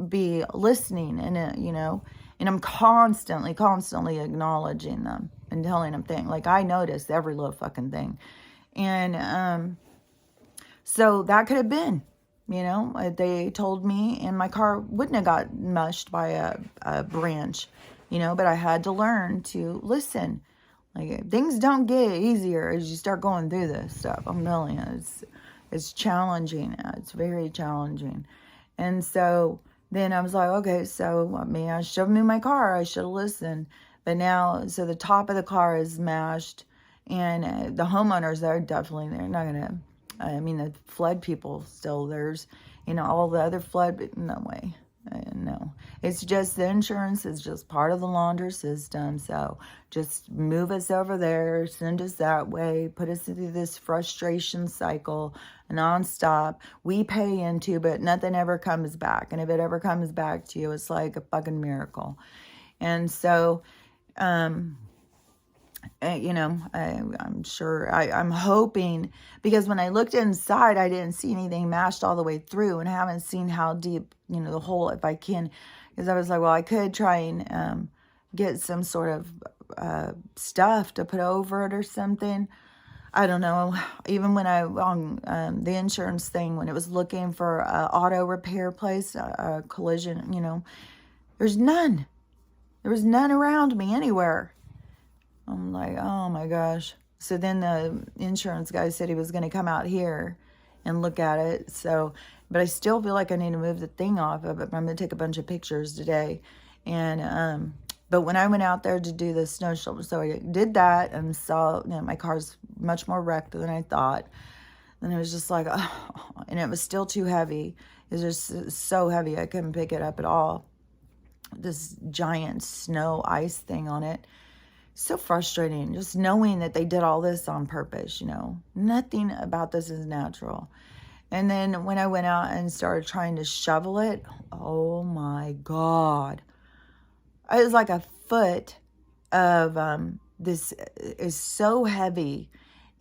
be listening, and and I'm constantly acknowledging them and telling them things. Like, I notice every little fucking thing. And so that could have been, they told me, and my car wouldn't have got mushed by a branch, but I had to learn to listen. Like, things don't get easier as you start going through this stuff. I'm telling you, it's challenging. It's very challenging. And so then I was like, okay, so I should have moved my car. I should have listened. But now, so the top of the car is smashed, and the homeowners, they're not going to I mean, the flood people still, there's, all the other flood, but no way. No, it's just the insurance is just part of the launder system. So just move us over there, send us that way, put us through this frustration cycle nonstop. We pay into, but nothing ever comes back. And if it ever comes back to you, it's like a fucking miracle. And so, I'm sure, I'm hoping, because when I looked inside, I didn't see anything mashed all the way through, and I haven't seen how deep, the hole, if I can, because I was like, well, I could try and get some sort of stuff to put over it or something. I don't know. Even when I, on the insurance thing, when it was looking for an auto repair place, a collision, there's none. There was none around me anywhere. I'm like, oh my gosh. So then the insurance guy said he was going to come out here and look at it. So, but I still feel like I need to move the thing off of it. I'm going to take a bunch of pictures today. And, but when I went out there to do the snow shovel, so I did that and saw, my car's much more wrecked than I thought. And it was just like, oh, and it was still too heavy. It was just so heavy. I couldn't pick it up at all. This giant snow ice thing on it. So frustrating, just knowing that they did all this on purpose, Nothing about this is natural. And then when I went out and started trying to shovel it, oh my God. It was like a foot of this is so heavy.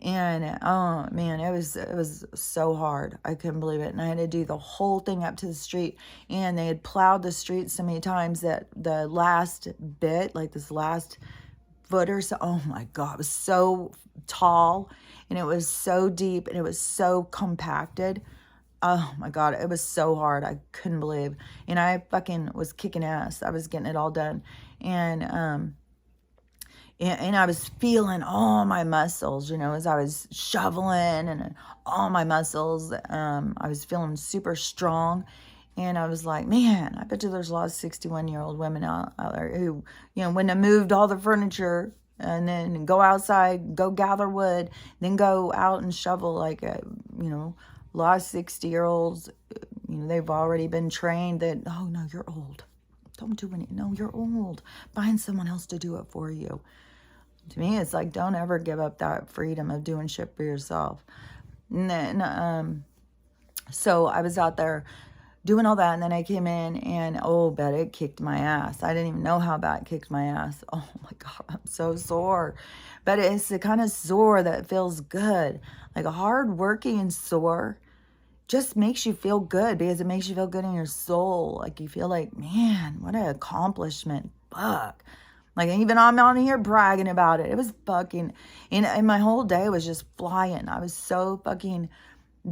And oh man, it was so hard. I couldn't believe it. And I had to do the whole thing up to the street. And they had plowed the street so many times that the last bit, like this last foot or so, oh my God, it was so tall and it was so deep and it was so compacted. Oh my God, it was so hard. I couldn't believe. And I fucking was kicking ass. I was getting it all done. And I was feeling all my muscles, as I was shoveling, and all my muscles. I was feeling super strong. And I was like, man, I bet you there's a lot of 61-year-old women out there who, wouldn't have moved all the furniture and then go outside, go gather wood, then go out and shovel like, a lot of 60-year-olds, they've already been trained that, oh, no, you're old. Don't do anything. No, you're old. Find someone else to do it for you. To me, it's like, don't ever give up that freedom of doing shit for yourself. And then, so I was out there doing all that, and then I came in, and oh, bet it kicked my ass. I didn't even know how bad it kicked my ass. Oh my God, I'm so sore. But it's the kind of sore that feels good. Like a hard-working sore just makes you feel good, because it makes you feel good in your soul. Like you feel like, man, what an accomplishment. Fuck. Like even I'm on here bragging about it. It was fucking, and my whole day was just flying. I was so fucking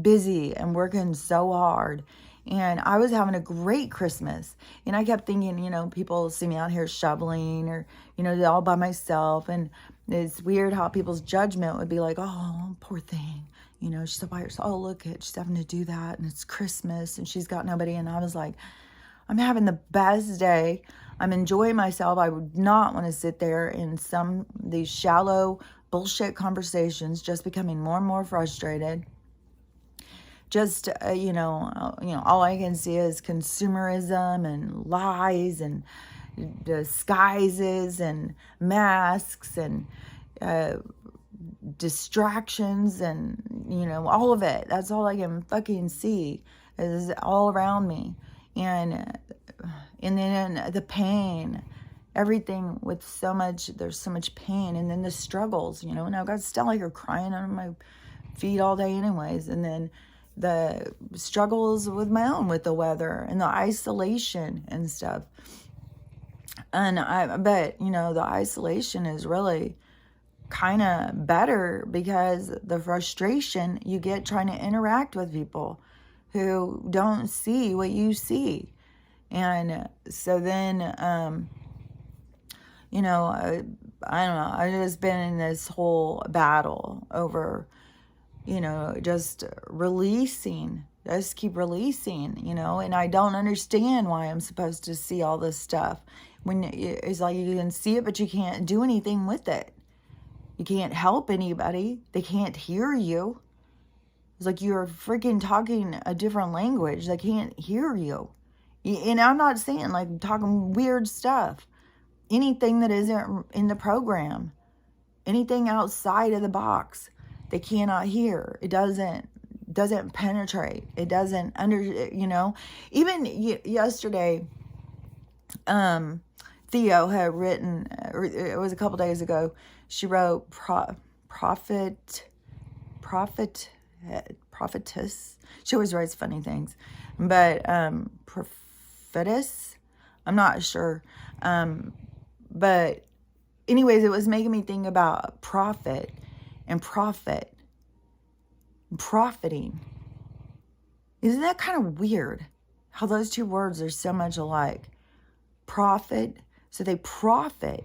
busy and working so hard. And I was having a great Christmas. And I kept thinking, people see me out here shoveling or, all by myself. And it's weird how people's judgment would be like, oh, poor thing. She's all by herself. Oh, look, she's having to do that. And it's Christmas and she's got nobody. And I was like, I'm having the best day. I'm enjoying myself. I would not want to sit there in these shallow bullshit conversations, just becoming more and more frustrated. Just, all I can see is consumerism and lies and disguises and masks and distractions and, all of it. That's all I can fucking see is all around me. And then the pain, everything with there's so much pain. And then the struggles, and I've got Stella here crying under my feet all day anyways. And then the struggles with the weather and the isolation and stuff. And but the isolation is really kind of better, because the frustration you get trying to interact with people who don't see what you see. And so then, I don't know, I've just been in this whole battle over, just releasing, just keep releasing, and I don't understand why I'm supposed to see all this stuff when it's like you can see it, but you can't do anything with it. You can't help anybody. They can't hear you. It's like you're freaking talking a different language. They can't hear you. And I'm not saying like talking weird stuff. Anything that isn't in the program, anything outside of the box, they cannot hear. It doesn't penetrate. It doesn't even yesterday, Theo had written, it was a couple days ago, she wrote prophetess. She always writes funny things, but prophetess, I'm not sure. But anyways, it was making me think about prophet and profiting. Isn't that kind of weird how those two words are so much alike? Profit, so they profit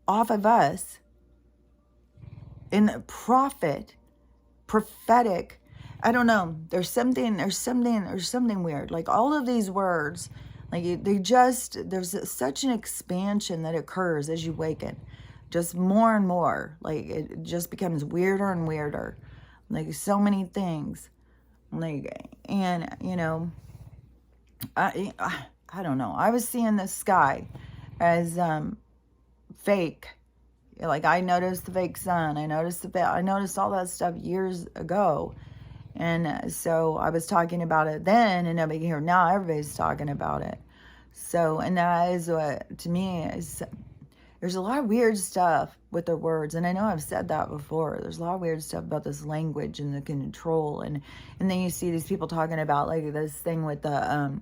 off of us. And prophet, prophetic, I don't know. There's something weird. Like all of these words, like there's such an expansion that occurs as you awaken. Just more and more. Like it just becomes weirder and weirder. Like so many things. Like, and I don't know. I was seeing the sky as fake. Like I noticed the fake sun. I noticed all that stuff years ago. And so I was talking about it then, and nobody here. Now everybody's talking about it. So, and that is what, to me, is, there's a lot of weird stuff with their words. And I know I've said that before. There's a lot of weird stuff about this language and the control. And then you see these people talking about like this thing with the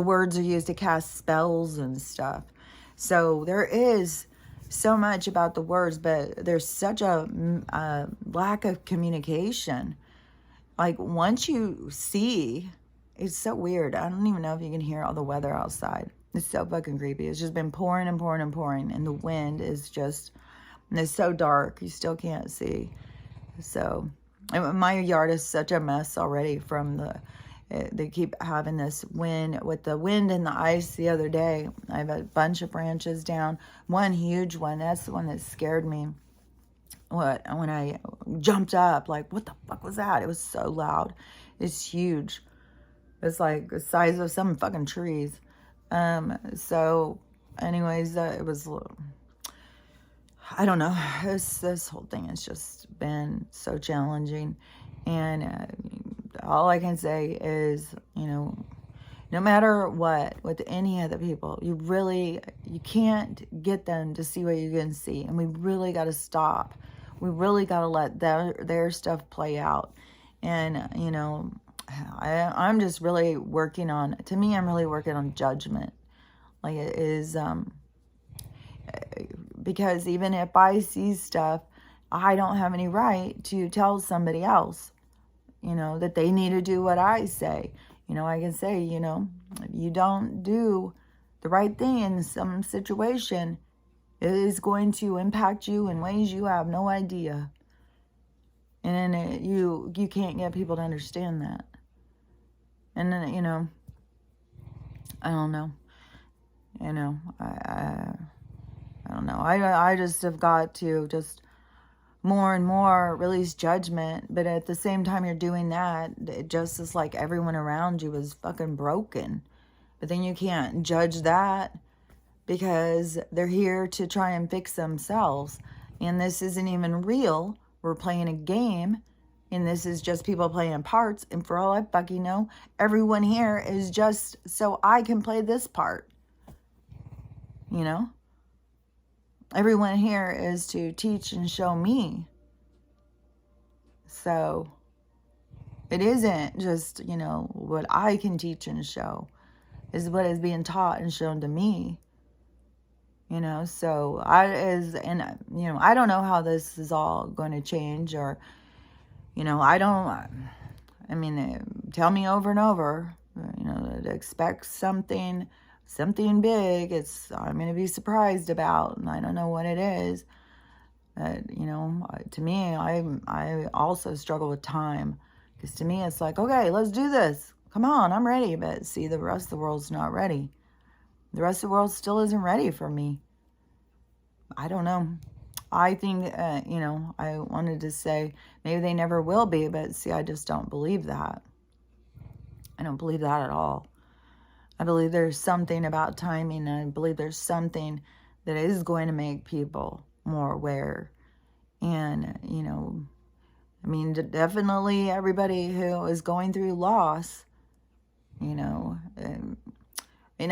words are used to cast spells and stuff. So there is so much about the words, but there's such a lack of communication. Like once you see, it's so weird. I don't even know if you can hear all the weather outside. It's so fucking creepy. It's just been pouring and pouring and pouring, and the wind is just, and it's so dark, you still can't see. So my yard is such a mess already from they keep having this wind, with the wind and the ice the other day. I have a bunch of branches down. One huge one, that's the one that scared me. When I jumped up, like, what the fuck was that? It was so loud. It's huge. It's like the size of some fucking trees. So anyways, it was, I don't know. This whole thing has just been so challenging. And all I can say is, no matter what, with any of the people, you can't get them to see what you can see. And we really got to stop. We really got to let their stuff play out. And, I'm just really working on, to me, I'm really working on judgment. Like it is, because even if I see stuff, I don't have any right to tell somebody else, that they need to do what I say. I can say, if you don't do the right thing in some situation, it is going to impact you in ways you have no idea. And then you can't get people to understand that. And then, I don't know. I don't know. I just have got to just more and more release judgment. But at the same time you're doing that, it just is like everyone around you is fucking broken. But then you can't judge that because they're here to try and fix themselves. And this isn't even real. We're playing a game. And this is just people playing parts. And for all I fucking know, everyone here is just so I can play this part. Everyone here is to teach and show me. So it isn't just, what I can teach and show. Is what is being taught and shown to me. So I don't know how this is all going to change, or, tell me over and over, to expect something big. I'm going to be surprised about, and I don't know what it is. But, to me, I also struggle with time, because to me, it's like, okay, let's do this. Come on, I'm ready. But see, the rest of the world's not ready. The rest of the world still isn't ready for me. I don't know. I think, I wanted to say maybe they never will be, but see, I just don't believe that. I don't believe that at all. I believe there's something about timing, and I believe there's something that is going to make people more aware. And, definitely everybody who is going through loss, and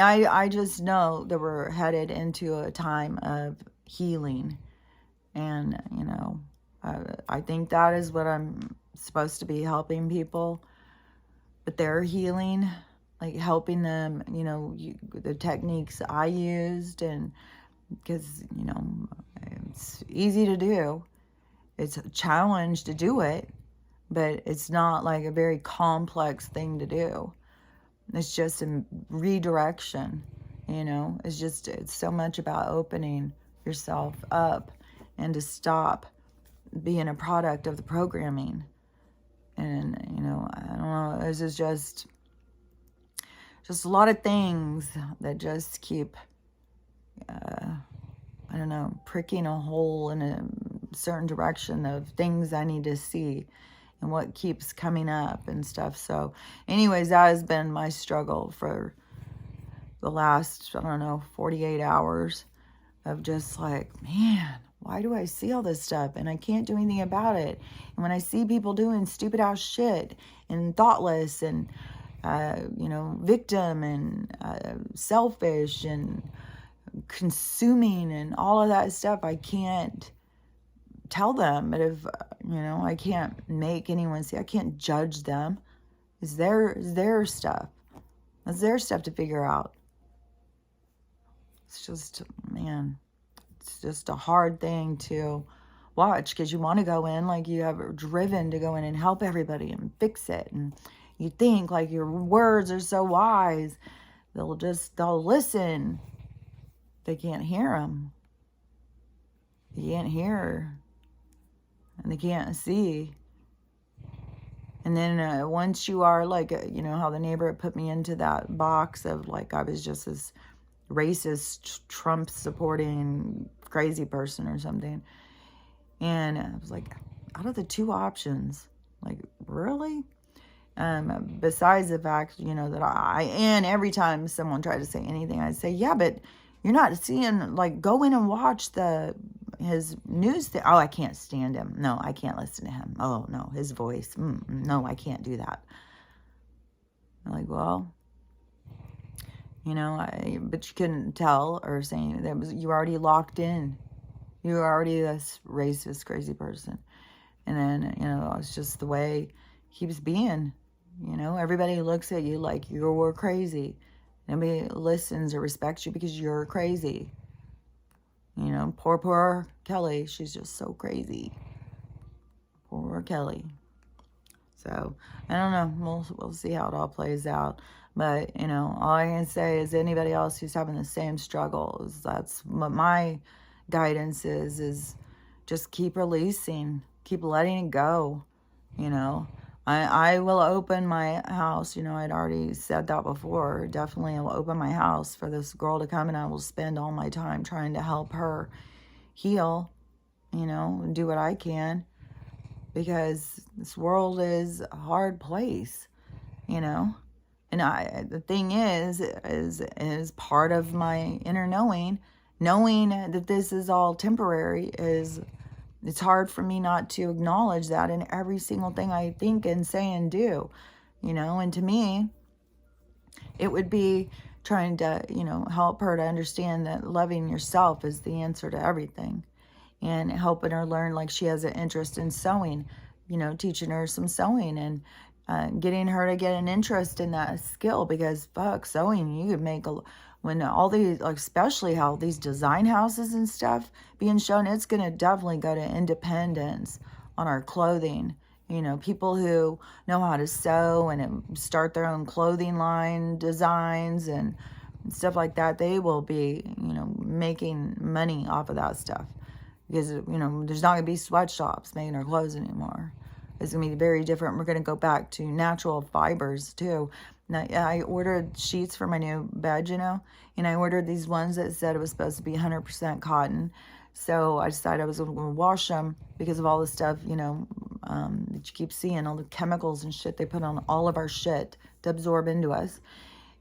I just know that we're headed into a time of healing. And, I think that is what I'm supposed to be helping people. But they're healing, like helping them, the techniques I used. And because, it's easy to do. It's a challenge to do it, but it's not like a very complex thing to do. It's just a redirection, it's so much about opening yourself up and to stop being a product of the programming. And, I don't know, this is just a lot of things that just keep, pricking a hole in a certain direction of things I need to see and what keeps coming up and stuff. So anyways, that has been my struggle for the last, 48 hours of just like, man, why do I see all this stuff and I can't do anything about it? And when I see people doing stupid ass shit and thoughtless and, victim and selfish and consuming and all of that stuff, I can't tell them. But if, I can't make anyone see, I can't judge them. It's their stuff. It's their stuff to figure out. It's just, man, it's just a hard thing to watch because you want to go in like you have driven to go in and help everybody and fix it. And you think like your words are so wise. They'll listen. They can't hear them. They can't hear. And they can't see. And then once you are like, how the neighbor put me into that box of like I was just this racist, Trump supporting crazy person or something. And I was like, out of the two options, like, really? Besides the fact, that and every time someone tried to say anything, I'd say, yeah, but you're not seeing, like, go in and watch his news thing. Oh, I can't stand him. No, I can't listen to him. Oh, no, his voice. No, I can't do that. I'm like, well, but you couldn't tell or say anything. You were already locked in. You were already this racist, crazy person. And then, it's just the way it keeps being. Everybody looks at you like you're crazy. Nobody listens or respects you because you're crazy. Poor Kelly. She's just so crazy. Poor Kelly. So, I don't know. We'll see how it all plays out. But, all I can say is anybody else who's having the same struggles, that's what my guidance is just keep releasing. Keep letting it go. I will open my house. I'd already said that before. Definitely I will open my house for this girl to come, and I will spend all my time trying to help her heal, and do what I can. Because this world is a hard place, And the thing is part of my inner knowing that this is all temporary it's hard for me not to acknowledge that in every single thing I think and say and do, and to me, it would be trying to, help her to understand that loving yourself is the answer to everything, and helping her learn, like she has an interest in sewing, teaching her some sewing and getting her to get an interest in that skill, because sewing, you could make when all these, like, especially how these design houses and stuff being shown, it's going to definitely go to independence on our clothing. People who know how to sew and start their own clothing line designs and stuff like that, they will be, making money off of that stuff. Because, there's not going to be sweatshops making our clothes anymore. It's going to be very different. We're going to go back to natural fibers, too. Now, I ordered sheets for my new bed, and I ordered these ones that said it was supposed to be 100% cotton. So I decided I was going to wash them because of all the stuff, that you keep seeing, all the chemicals and shit they put on all of our shit to absorb into us.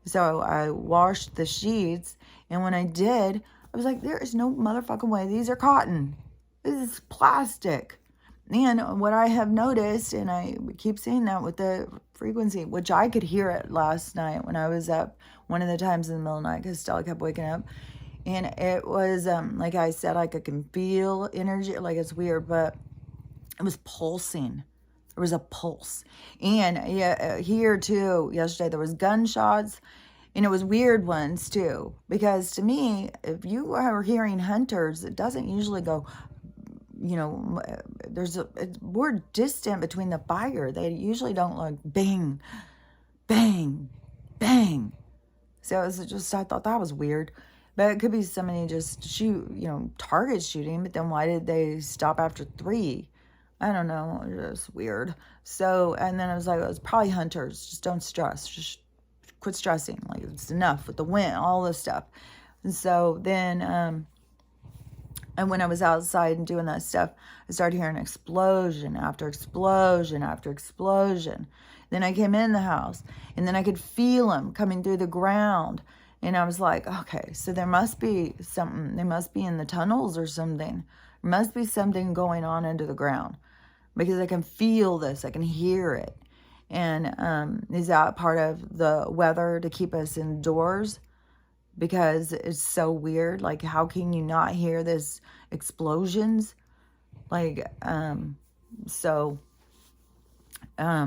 So I washed the sheets, and when I did, I was like, there is no motherfucking way. These are cotton. This is plastic. And what I have noticed, and I keep saying that with the frequency, which I could hear it last night when I was up one of the times in the middle of the night because Stella kept waking up. And it was, like I said, like I can feel energy, like it's weird, but it was pulsing. There was a pulse. And yeah, here too, yesterday there was gunshots, and it was weird ones too. Because to me, if you are hearing hunters, it doesn't usually go, we're distant between the fire. They usually don't like bang, bang, bang. So it was just, I thought that was weird. But it could be somebody just target shooting. But then why did they stop after 3? I don't know. It was weird. So, and then I was like, it was probably hunters. Just don't stress. Just quit stressing. Like, it's enough with the wind, all this stuff. And so then, and when I was outside and doing that stuff, I started hearing explosion after explosion after explosion. Then I came in the house, and then I could feel them coming through the ground. And I was like, okay, so there must be something. They must be in the tunnels or something. There must be something going on under the ground because I can feel this. I can hear it. And is that part of the weather to keep us indoors? Because it's so weird. Like, how can you not hear this explosions? Like, so, there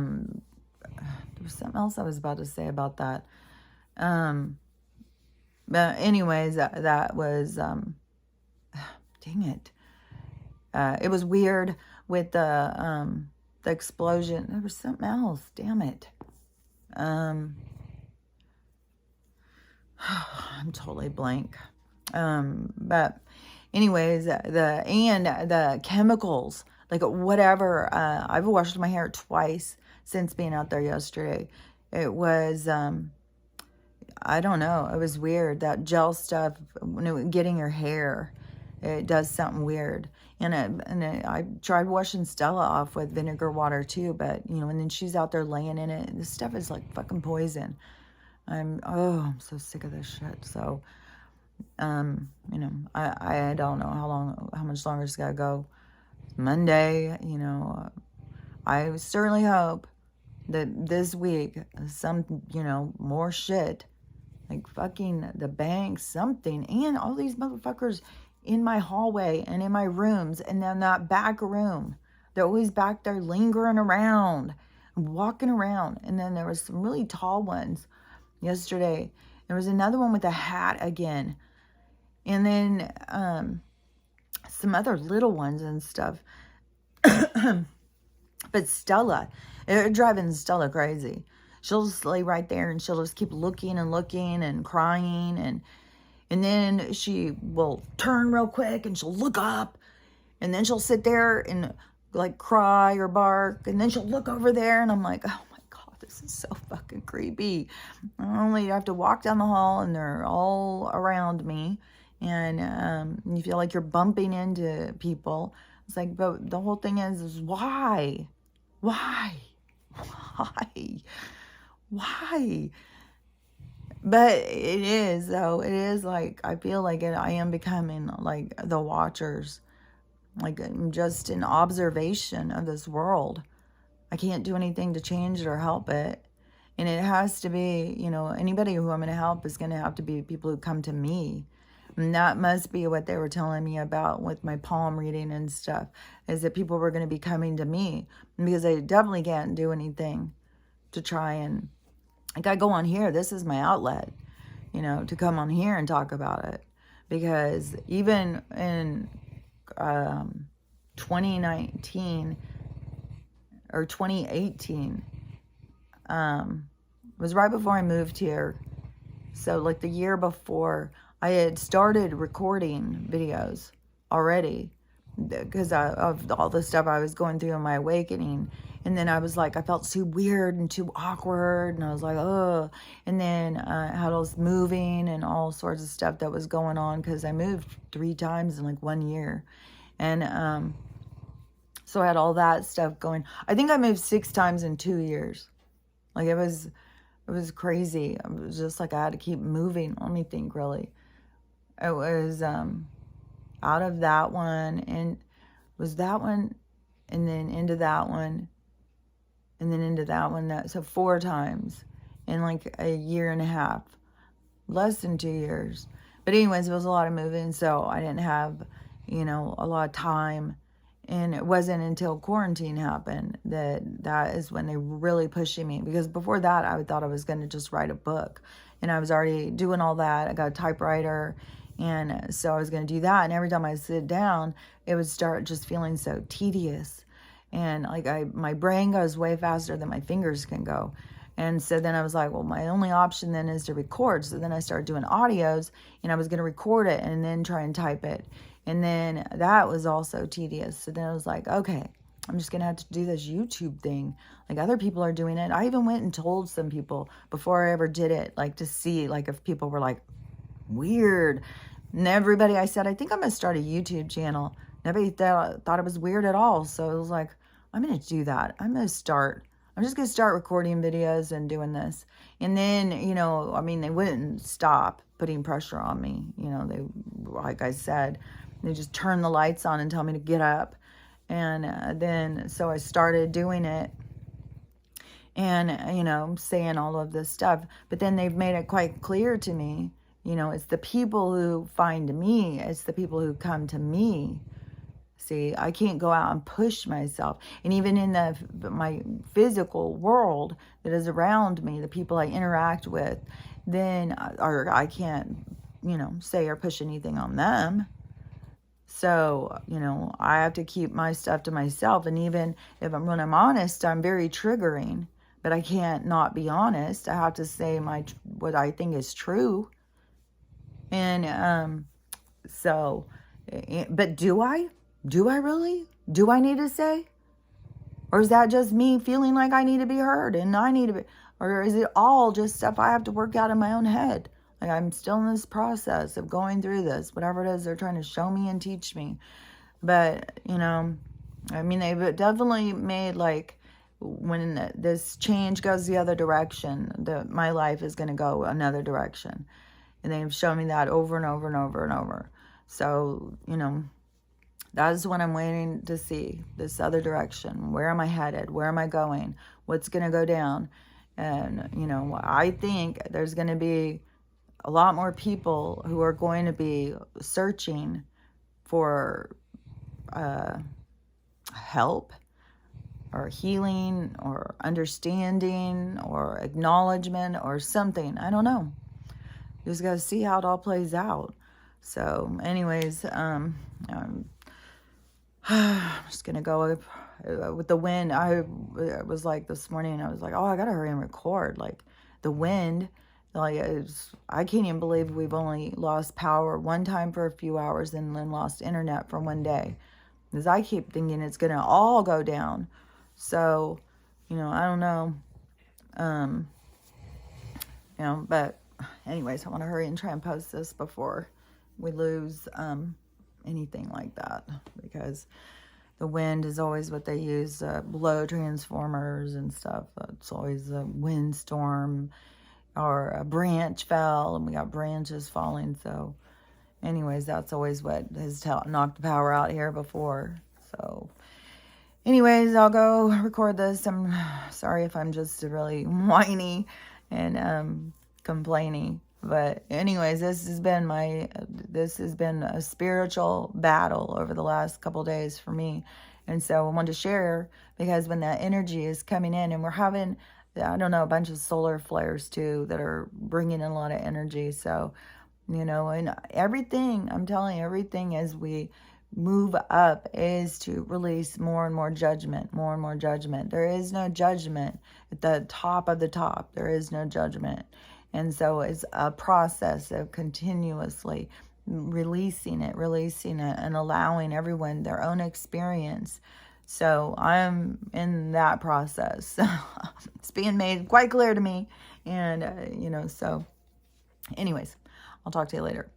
was something else I was about to say about that. But anyways, that was, dang it. It was weird with the explosion. There was something else. Damn it. I'm totally blank. But anyways, the chemicals, like whatever, I've washed my hair twice since being out there yesterday. It was, I don't know. It was weird. That gel stuff, getting your hair, it does something weird. And I tried washing Stella off with vinegar water too, but and then she's out there laying in it. This stuff is like fucking poison. I'm so sick of this shit. So, I don't know how much longer it's gotta go. Monday, I certainly hope that this week some, more shit, like fucking the bank, something, and all these motherfuckers in my hallway and in my rooms, and then that back room, they're always back there lingering around, walking around. And then there was some really tall ones yesterday. There was another one with a hat again, and then some other little ones and stuff. But Stella, they're driving Stella crazy. She'll just lay right there and she'll just keep looking and looking and crying, and then she will turn real quick and she'll look up, and then she'll sit there and like cry or bark, and then she'll look over there, and I'm like, oh my God, this is so fucking creepy. I only have to walk down the hall and they're all around me, and you feel like you're bumping into people. It's like, but the whole thing is why? Why? But it is, though. It is like, I feel like I am becoming like the watchers. Like, I'm just in observation of this world. I can't do anything to change it or help it. And it has to be, anybody who I'm going to help is going to have to be people who come to me. And that must be what they were telling me about with my palm reading and stuff, is that people were going to be coming to me, because I definitely can't do anything to try and, like, I go on here, this is my outlet, to come on here and talk about it. Because even in 2019 or 2018, was right before I moved here. So like the year before, I had started recording videos already because of all the stuff I was going through in my awakening. And then I was like, I felt too weird and too awkward. And I was like, oh. And then I had all this moving and all sorts of stuff that was going on because I moved 3 times in like 1 year. And so I had all that stuff going. I think I moved 6 times in 2 years. Like it was crazy. It was just like I had to keep moving. Let me think really. It was out of that one, and was that one, and then into that one, and then into that one. So 4 times in like a year and a half, less than 2 years. But anyways, it was a lot of moving, so I didn't have, a lot of time. And it wasn't until quarantine happened that is when they were really pushing me. Because before that, I thought I was going to just write a book. And I was already doing all that. I got a typewriter. And so I was going to do that. And every time I sit down, it would start just feeling so tedious. And like my brain goes way faster than my fingers can go. And so then I was like, well, my only option then is to record. So then I started doing audios, and I was going to record it and then try and type it. And then that was also tedious. So then I was like, okay, I'm just going to have to do this YouTube thing. Like other people are doing it. I even went and told some people before I ever did it, like to see like if people were like, weird. And everybody, I said, I think I'm going to start a YouTube channel. Nobody thought it was weird at all. So it was like, I'm going to do that. I'm just going to start recording videos and doing this. And then, they wouldn't stop putting pressure on me. They, like I said, they just turn the lights on and tell me to get up. And then, so I started doing it and, saying all of this stuff. But then they've made it quite clear to me, it's the people who find me. It's the people who come to me. See, I can't go out and push myself. And even in my physical world that is around me, the people I interact with, then I can't, say or push anything on them. So, I have to keep my stuff to myself. And even when I'm honest, I'm very triggering. But I can't not be honest. I have to say what I think is true. And so, but do I? Do I really? Do I need to say? Or is that just me feeling like I need to be heard and I need to be, or is it all just stuff I have to work out in my own head? Like I'm still in this process of going through this, whatever it is they're trying to show me and teach me. But, they've definitely made like when this change goes the other direction, my life is going to go another direction. And they've shown me that over and over and over and over. So, that is what I'm waiting to see, this other direction. Where am I headed? Where am I going? What's going to go down? And, I think there's going to be a lot more people who are going to be searching for help or healing or understanding or acknowledgement or something. I don't know. You just got to see how it all plays out. So anyways, I'm just going to go with the wind. I was like this morning, I was like, oh, I got to hurry and record. Like the wind, like I can't even believe we've only lost power one time for a few hours and then lost internet for 1 day. Because I keep thinking it's going to all go down. So, I don't know. But anyways, I want to hurry and try and post this before we lose anything like that, because the wind is always what they use, blow transformers and stuff. It's always a windstorm or a branch fell and we got branches falling. So anyways, that's always what has knocked the power out here before. So anyways, I'll go record this. I'm sorry if I'm just really whiny and complaining. But anyways, this has been a spiritual battle over the last couple days for me. And so I wanted to share, because when that energy is coming in, and we're having, I don't know, a bunch of solar flares too that are bringing in a lot of energy. So, and everything, I'm telling you, everything as we move up is to release more and more judgment, more and more judgment. There is no judgment at the top of the top. There is no judgment. And so it's a process of continuously releasing it and allowing everyone their own experience So I'm in that process. It's being made quite clear to me. And, so anyways, I'll talk to you later.